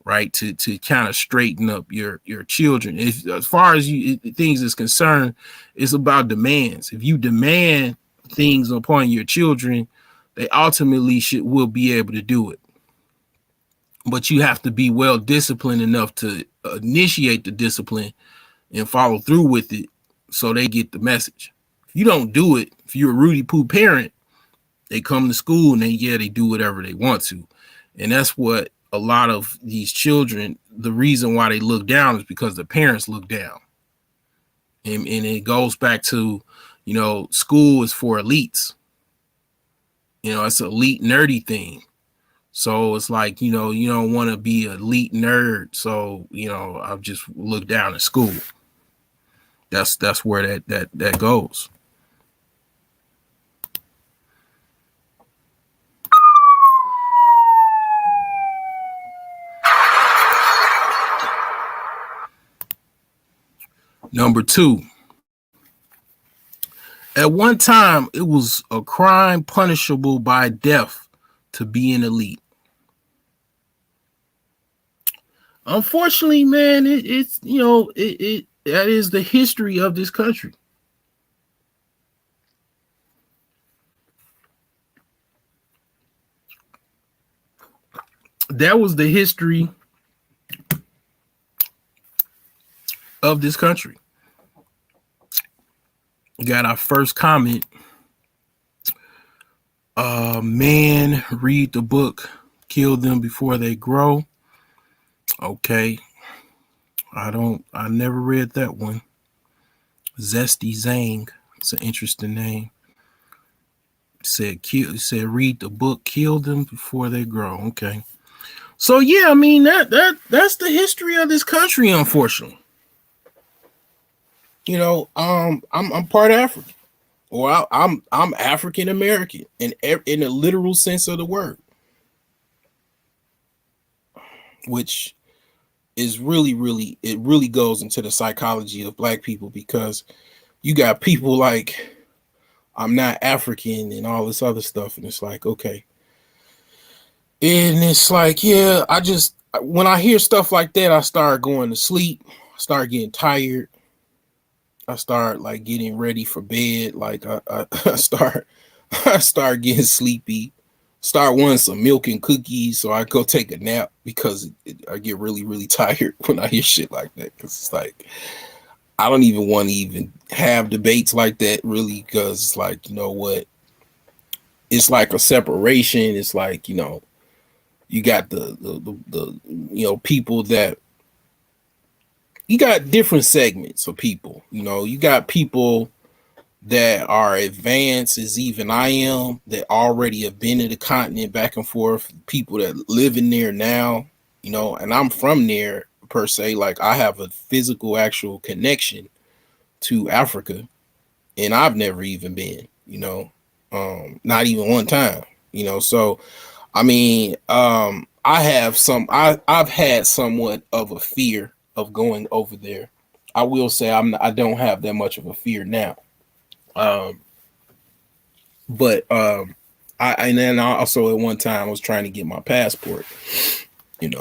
Speaker 2: right? To kind of straighten up your children. As far as things is concerned, it's about demands. If you demand things upon your children, they ultimately will be able to do it. But you have to be well disciplined enough to initiate the discipline and follow through with it so they get the message. If you don't do it, if you're a Rudy Poo parent, they come to school and they do whatever they want to. And that's what a lot of these children, the reason why they look down is because the parents look down. And it goes back to, school is for elites. It's an elite nerdy thing. So it's like, you don't want to be an elite nerd. So, I've just looked down at school. That's where that goes. Number two, at one time, it was a crime punishable by death to be an elite. Unfortunately, man, it's that is the history of this country. That was the history of this country. We got our first comment. Man, read the book, Kill Them Before They Grow. Okay. I never read that one. Zesty Zang. It's an interesting name. Said kill. Said read the book. Kill them before they grow. Okay. So yeah, I mean that's the history of this country. Unfortunately, I'm part African, or I'm African American in the literal sense of the word, which is really it really goes into the psychology of black people because you got people like I'm not African and all this other stuff, and it's like okay, and it's like yeah, I just when I hear stuff like that, I start going to sleep, I start getting tired, I start like getting ready for bed, like I start I start getting sleepy, start wanting some milk and cookies, so I go take a nap because I get really tired when I hear shit like that because it's like I don't even want to even have debates like that really because it's like you know what, it's like a separation. It's like you got the people that you got different segments of people. You got people that are advanced as even I am that already have been to the continent back and forth. People that live in there now, and I'm from there per se. Like I have a physical, actual connection to Africa, and I've never even been. Not even one time. So I mean, I've had somewhat of a fear of going over there. I will say I don't have that much of a fear now. Um, but and then also at one time I was trying to get my passport, and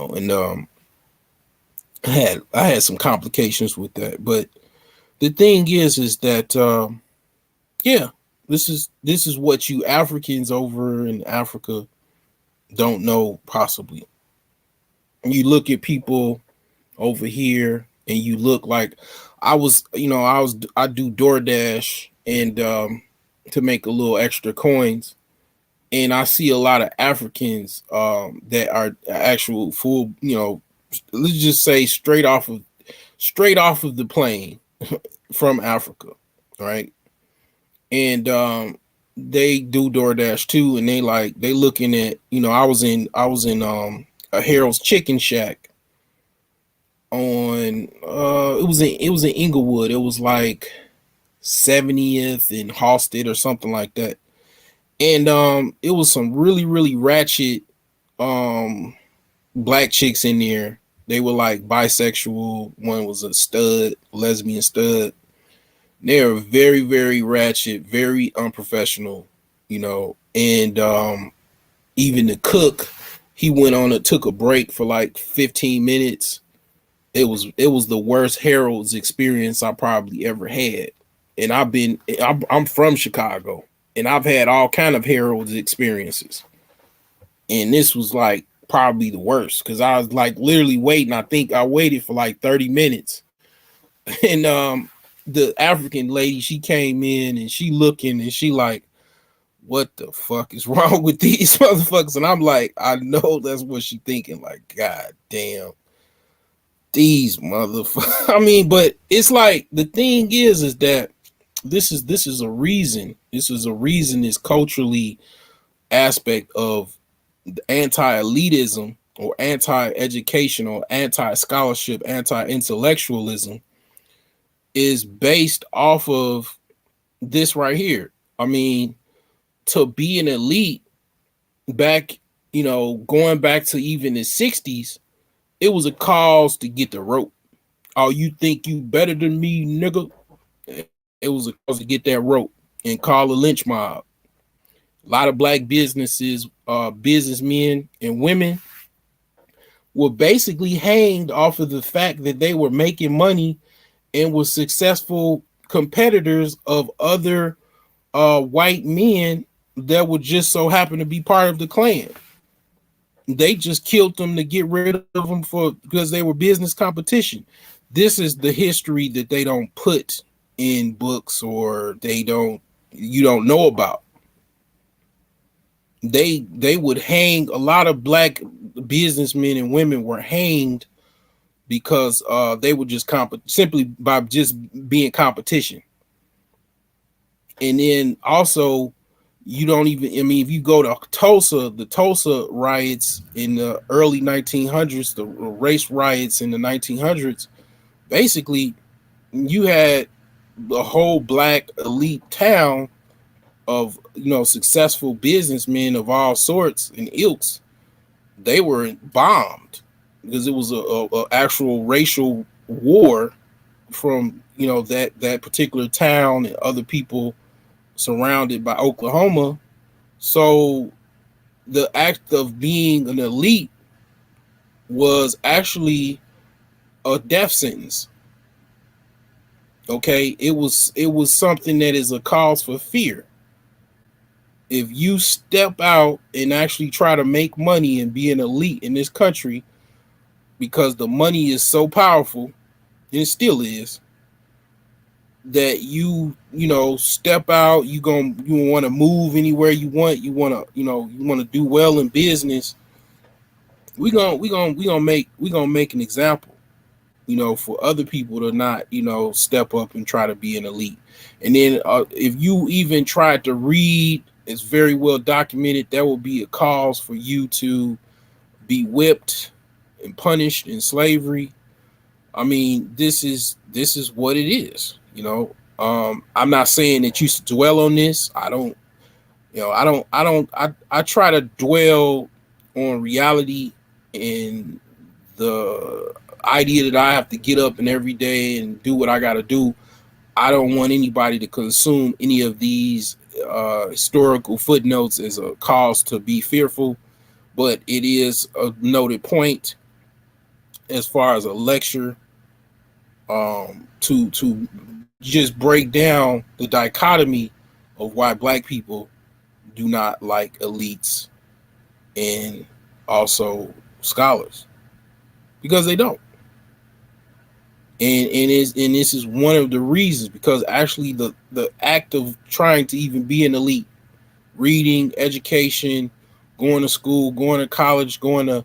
Speaker 2: I had some complications with that. But the thing is that yeah, this is what you Africans over in Africa don't know possibly. You look at people over here and you look like I do DoorDash and to make a little extra coins, and I see a lot of Africans that are actual full, let's just say straight off of the plane from Africa, right? And they do DoorDash too, and they looking at I was in a Harold's Chicken Shack on it was in Inglewood. It was like 70th and Halsted or something like that. And it was some really ratchet um black chicks in there. They were like bisexual. One was a stud, lesbian stud. They were very ratchet, very unprofessional, and even the cook, he went on and took a break for like 15 minutes. It was the worst Harold's experience I probably ever had. And I'm from Chicago, and I've had all kind of Harold's experiences, and this was like probably the worst because I was like literally waiting. I think I waited for like 30 minutes, and the African lady, she came in and she looking and she like, what the fuck is wrong with these motherfuckers? And I'm like, I know that's what she thinking. Like, god damn, these motherfuckers. I mean, but it's like the thing is that this is a reason. This is a reason. This culturally aspect of anti-elitism or anti-education or anti-scholarship, anti-intellectualism is based off of this right here. I mean, to be an elite back, going back to even the 60s, it was a cause to get the rope. Oh, you think you better than me, nigga? It was a cause to get that rope and call a lynch mob. A lot of black businessmen and women were basically hanged off of the fact that they were making money and were successful competitors of other white men that would just so happen to be part of the Klan. They just killed them to get rid of them because they were business competition. This is the history that they don't put in books or you don't know about. They would hang a lot of black businessmen and women were hanged because they were just simply by just being competition. And then also You don't even, I mean, if you go to Tulsa, the Tulsa riots in the early 1900s, the race riots in the 1900s, basically you had the whole black elite town of, successful businessmen of all sorts and ilks. They were bombed because it was a actual racial war from, that particular town and other people surrounded by Oklahoma. So the act of being an elite was actually a death sentence. Okay, it was something that is a cause for fear. If you step out and actually try to make money and be an elite in this country, because the money is so powerful, and it still is, that step out, you want to move anywhere you want, you want to do well in business. We gonna make an example, for other people to not, step up and try to be an elite. And then if you even tried to read, it's very well documented, that will be a cause for you to be whipped and punished in slavery. I mean, this is what it is. I'm not saying that you should dwell on this. I don't. I try to dwell on reality and the idea that I have to get up and every day and do what I got to do. I don't want anybody to consume any of these historical footnotes as a cause to be fearful, but it is a noted point as far as a lecture, to just break down the dichotomy of why black people do not like elites and also scholars, because they don't. And this is one of the reasons, because actually the act of trying to even be an elite, reading, education, going to school, going to college, going to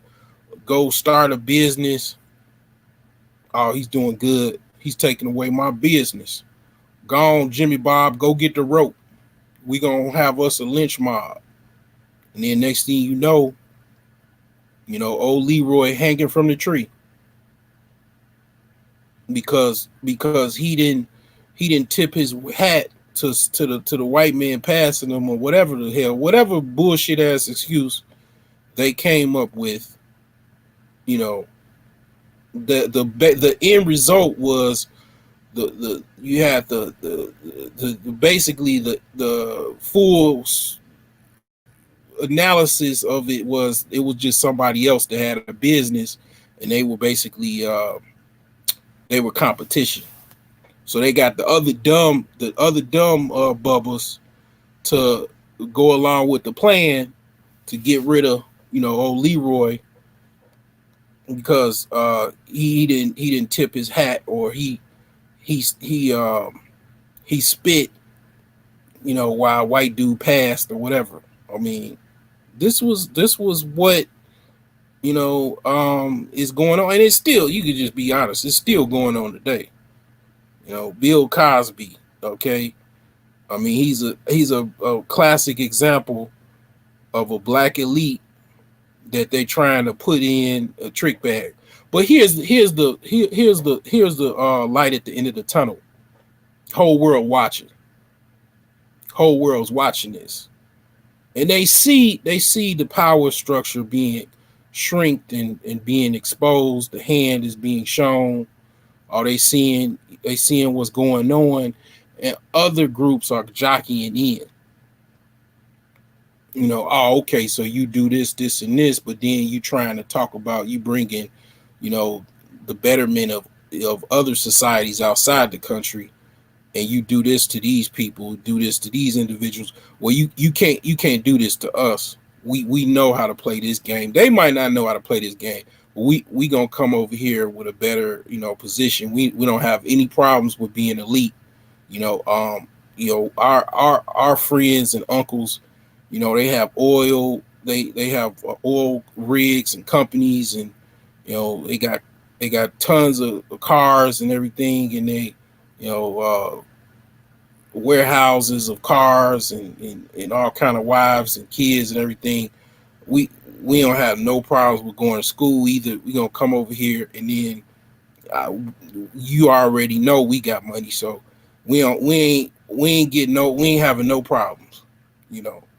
Speaker 2: go start a business. Oh, he's doing good. He's taking away my business. Go on, Jimmy Bob, go get the rope. We gonna have us a lynch mob. And then next thing old Leroy hanging from the tree because he didn't tip his hat to the white man passing him, or whatever the hell, whatever bullshit ass excuse they came up with. You know, the end result was the you had the basically the full analysis of it was just somebody else that had a business, and they were basically they were competition. So they got the other dumb bubbles to go along with the plan to get rid of old Leroy, because he didn't tip his hat, or he he spit while a white dude passed or whatever. I mean, this was what is going on, and it's still, you could just be honest, it's still going on today. Bill Cosby. Okay, I mean, he's a classic example of a black elite that they trying to put in a trick bag. But here's the light at the end of the tunnel. Whole world watching. Whole world's watching this, and they see the power structure being shrinked and being exposed. The hand is being shown. Are they seeing what's going on, and other groups are jockeying in. Oh, okay, so you do this, and this, but then you trying to talk about you bringing, you know, the betterment of other societies outside the country, and you do this to these people, do this to these individuals. Well, you can't do this to us. We know how to play this game. They might not know how to play this game, but we gonna come over here with a better position. We don't have any problems with being elite. You know, our friends and uncles, they have oil. They have oil rigs and companies, and they got tons of cars and everything, and they you know warehouses of cars and all kind of wives and kids and everything. We we don't have no problems with going to school either. We gonna come over here and then uh, you already know we got money, so we ain't getting no we ain't having no problems,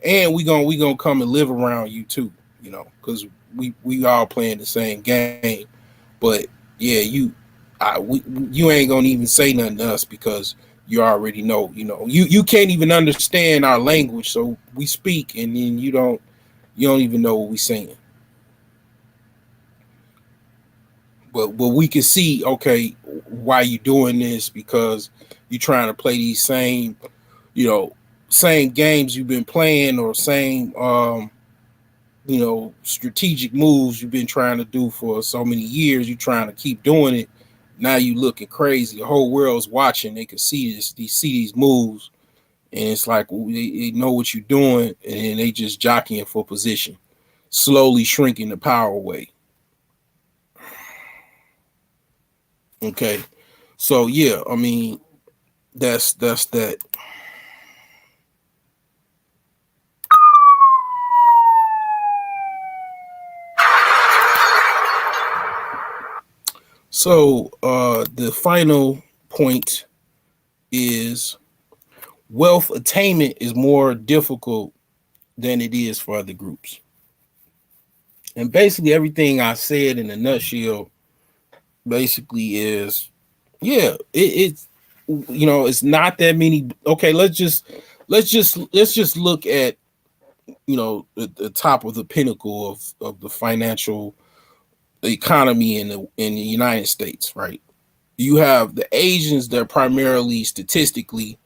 Speaker 2: And we gonna come and live around you too, because we all playing the same game. But yeah, you ain't gonna even say nothing to us because you already know, you can't even understand our language, so we speak and then you don't even know what we saying. But we can see, okay, why you doing this, because you trying to play these you know same games you've been playing, or same strategic moves you've been trying to do for so many years. You trying to keep doing it. Now you looking crazy. The whole world's watching. They can see this. They see these moves, and it's like they know what you're doing, and they just jockeying for position, slowly shrinking the power away. Okay, so yeah, I mean that's that. So the final point is wealth attainment is more difficult than it is for other groups. And basically everything I said in a nutshell basically is, yeah, it's it's not that many. Okay, let's just look at the top of the pinnacle of the financial economy in the United States, right? You have the Asians that are primarily statistically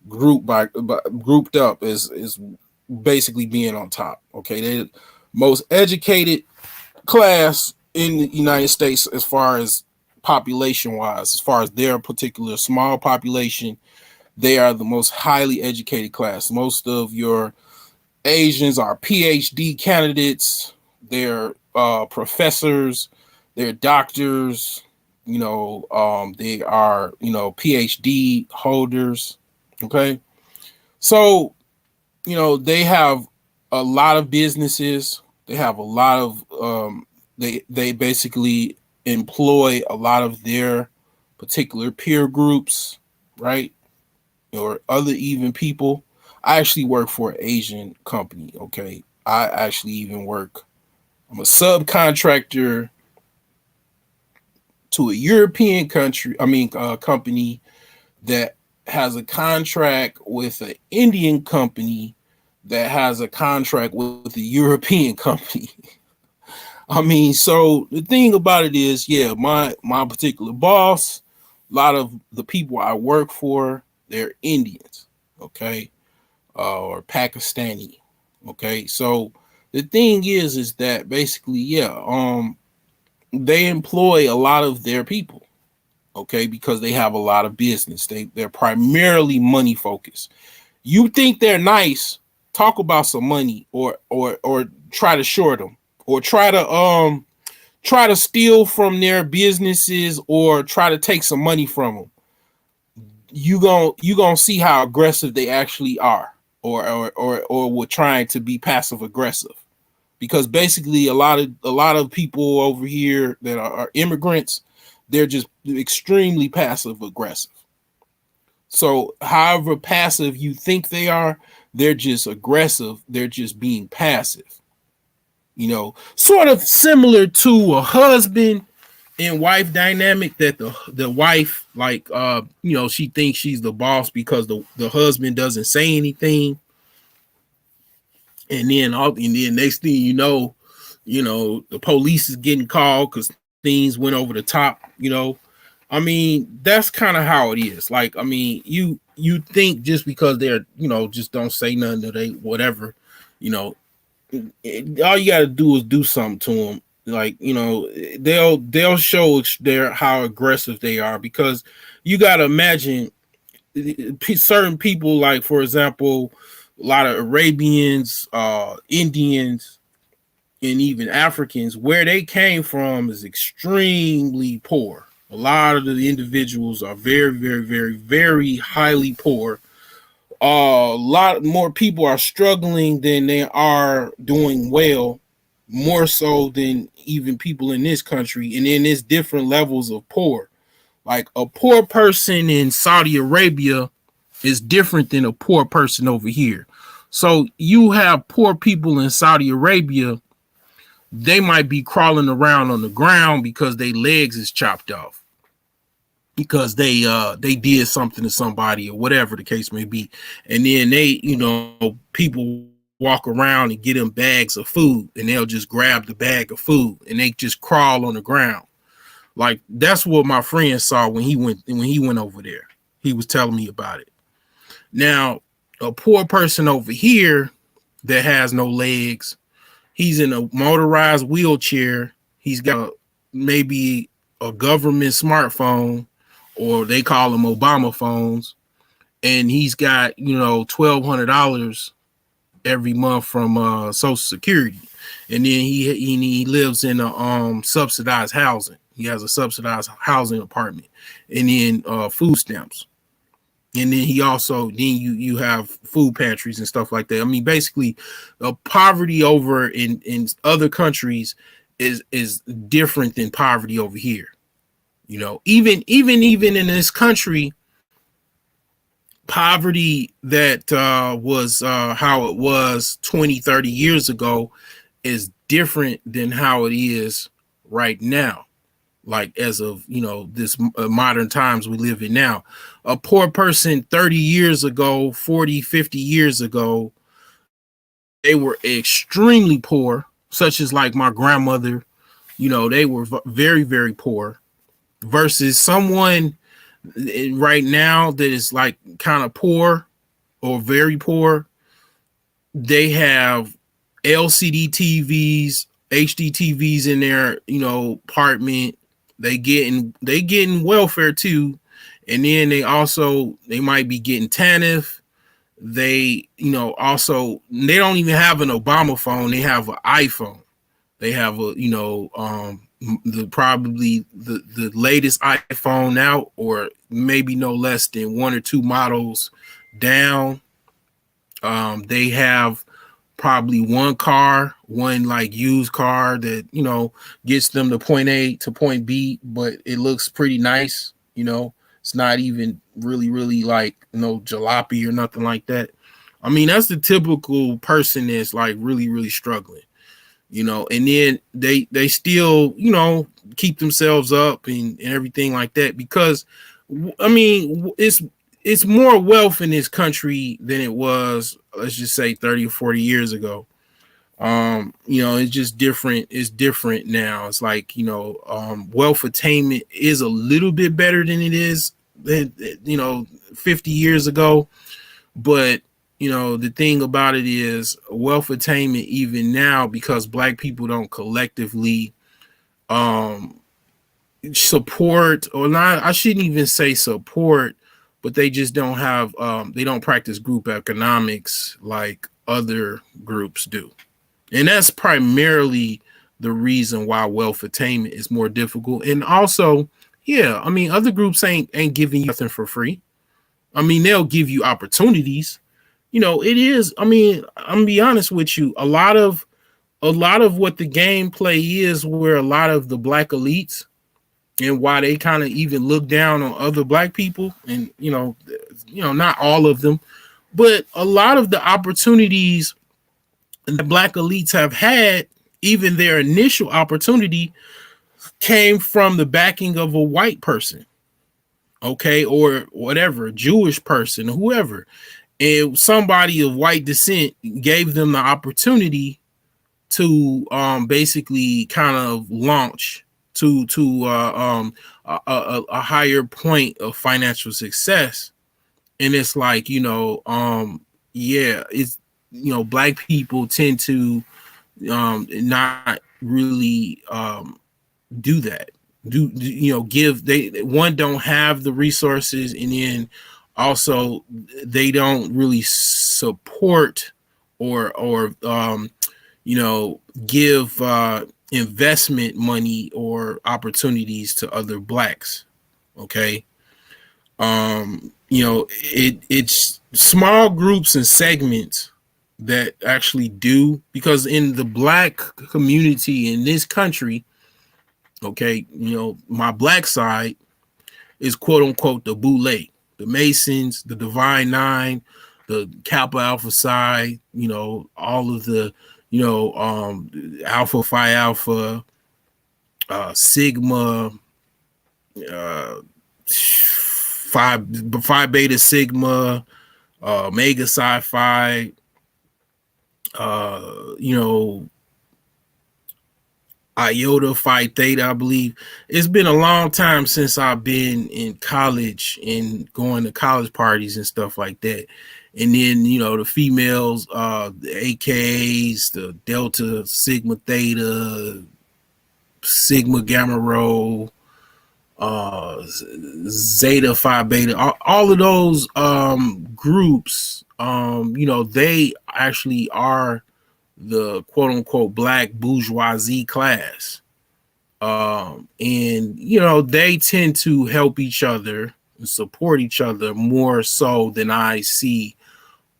Speaker 2: grouped up as basically being on top. Okay, they're the most educated class in the United States as far as population wise, as far as their particular small population. They are the most highly educated class. Most of your Asians are PhD candidates. They're professors. They're doctors. They are PhD holders. Okay, so they have a lot of businesses. They have a lot of they basically employ a lot of their particular peer groups, right? Or other even people. I actually work for an Asian company. Okay, I actually even work. I'm a subcontractor to a European country. I mean, company that has a contract with an Indian company that has a contract with a European company. I mean, so the thing about it is, yeah, my particular boss, a lot of the people I work for, they're Indians, okay, or Pakistani, okay. So the thing is that basically, yeah, they employ a lot of their people, okay, because they have a lot of business. They're primarily money focused. You think they're nice, talk about some money, or try to short them, or try to steal from their businesses, or try to take some money from them. You gonna see how aggressive they actually are, or were trying to be passive aggressive, because basically a lot of people over here that are immigrants, they're just extremely passive aggressive. So however passive you think they are, they're just aggressive. They're just being passive. Sort of similar to a husband and wife dynamic, that the wife, like, she thinks she's the boss because the husband doesn't say anything, and then next thing the police is getting called because things went over the top. I mean, that's kind of how it is. Like, I mean, you think just because they're just don't say nothing, or they whatever, you know, all you got to do is do something to them. Like, they'll show their how aggressive they are, because you got to imagine certain people, like for example, a lot of Arabians, Indians, and even Africans, where they came from is extremely poor. A lot of the individuals are very, very, very, very highly poor. A lot more people are struggling than they are doing well, more so than even people in this country. And then there's different levels of poor. Like a poor person in Saudi Arabia is different than a poor person over here. So you have poor people in Saudi Arabia, they might be crawling around on the ground because their legs is chopped off because they did something to somebody or whatever the case may be. And then they, people walk around and get them bags of food and they'll just grab the bag of food and they just crawl on the ground. Like that's what my friend saw when he went over there. He was telling me about it. Now, a poor person over here that has no legs, he's in a motorized wheelchair. He's got maybe a government smartphone, or they call them Obama phones, and he's got $1,200 every month from Social Security, and then he lives in a subsidized housing. He has a subsidized housing apartment, and then food stamps. And then you have food pantries and stuff like that. I mean, basically, poverty over in other countries is different than poverty over here. Even in this country, poverty that was how it was 20, 30 years ago is different than how it is right now. Like as of this modern times we live in now, a poor person 30 years ago, 40, 50 years ago, they were extremely poor, such as like my grandmother. They were very, very poor, versus someone right now that is like kind of poor or very poor. They have LCD TVs, HD TVs in their apartment. They getting welfare too, and then they might be getting TANF. They also, they don't even have an Obama phone. They have an iPhone. They have the latest iPhone out, or maybe no less than one or two models down. They have probably one like used car that gets them to point A to point B, but it looks pretty nice. It's not even really like jalopy or nothing like that. I mean, that's the typical person that's like really, really struggling. And then they still keep themselves up and everything like that, because I mean it's more wealth in this country than it was, let's just say, 30 or 40 years ago. It's just different. It's different now. It's like wealth attainment is a little bit better than it is 50 years ago. But the thing about it is wealth attainment even now, because black people don't collectively support, or not, I shouldn't even say support, but they just don't have they don't practice group economics like other groups do. And that's primarily the reason why wealth attainment is more difficult. And also, yeah, I mean, other groups ain't giving you nothing for free. I mean, they'll give you opportunities. It is, I mean, I'm gonna be honest with you, a lot of what the gameplay is, where a lot of the black elites, and why they kind of even look down on other black people, and not all of them, but a lot of the opportunities the black elites have had, even their initial opportunity, came from the backing of a white person, okay, or whatever, a Jewish person, or whoever. And somebody of white descent gave them the opportunity to basically kind of launch to a higher point of financial success. And it's like yeah, it's black people tend to not really do that. Give, they one, don't have the resources, and then also they don't really support or give investment money or opportunities to other blacks. Okay. It's small groups and segments that actually do, because in the black community in this country, okay, my black side is quote unquote the boule, the Masons, the Divine Nine, the Kappa Alpha Psi, all of the, Alpha Phi Alpha, Sigma, uh, Phi Beta Sigma, Omega Psi Phi, uh, you know, Iota Phi Theta, I believe. It's been a long time since I've been in college and going to college parties and stuff like that. And then, the females, the AKAs, the Delta Sigma Theta, Sigma Gamma Rho, Zeta Phi Beta, all of those groups, they actually are the quote unquote black bourgeoisie class. And they tend to help each other and support each other more so than I see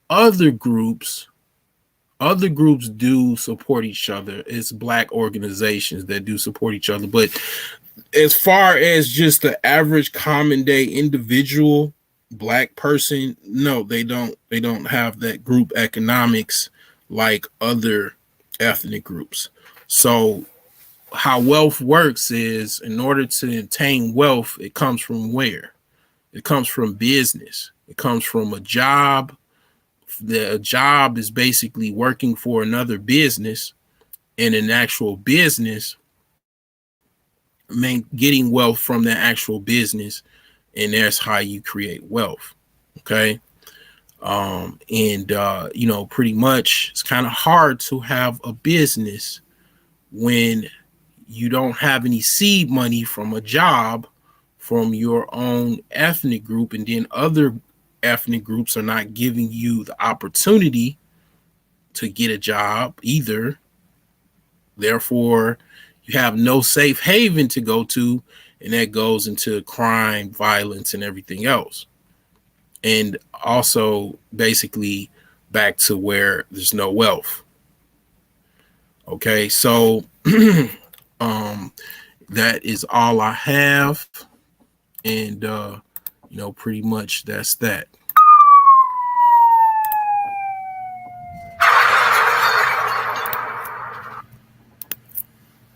Speaker 2: other groups. Other groups do support each other. It's black organizations that do support each other. But as far as just the average common day individual black person, no, they don't. They don't have that group economics like other ethnic groups. So how wealth works is, in order to attain wealth, it comes from where? It comes from business. It comes from a job. The job is basically working for another business, and an actual business, getting wealth from that actual business, and that's how you create wealth. Okay. And pretty much it's kind of hard to have a business when you don't have any seed money from a job from your own ethnic group, and then other ethnic groups are not giving you the opportunity to get a job either. Therefore, you have no safe haven to go to, and that goes into crime, violence, and everything else. And also, basically, back to where there's no wealth. Okay, so that is all I have, and pretty much that's that.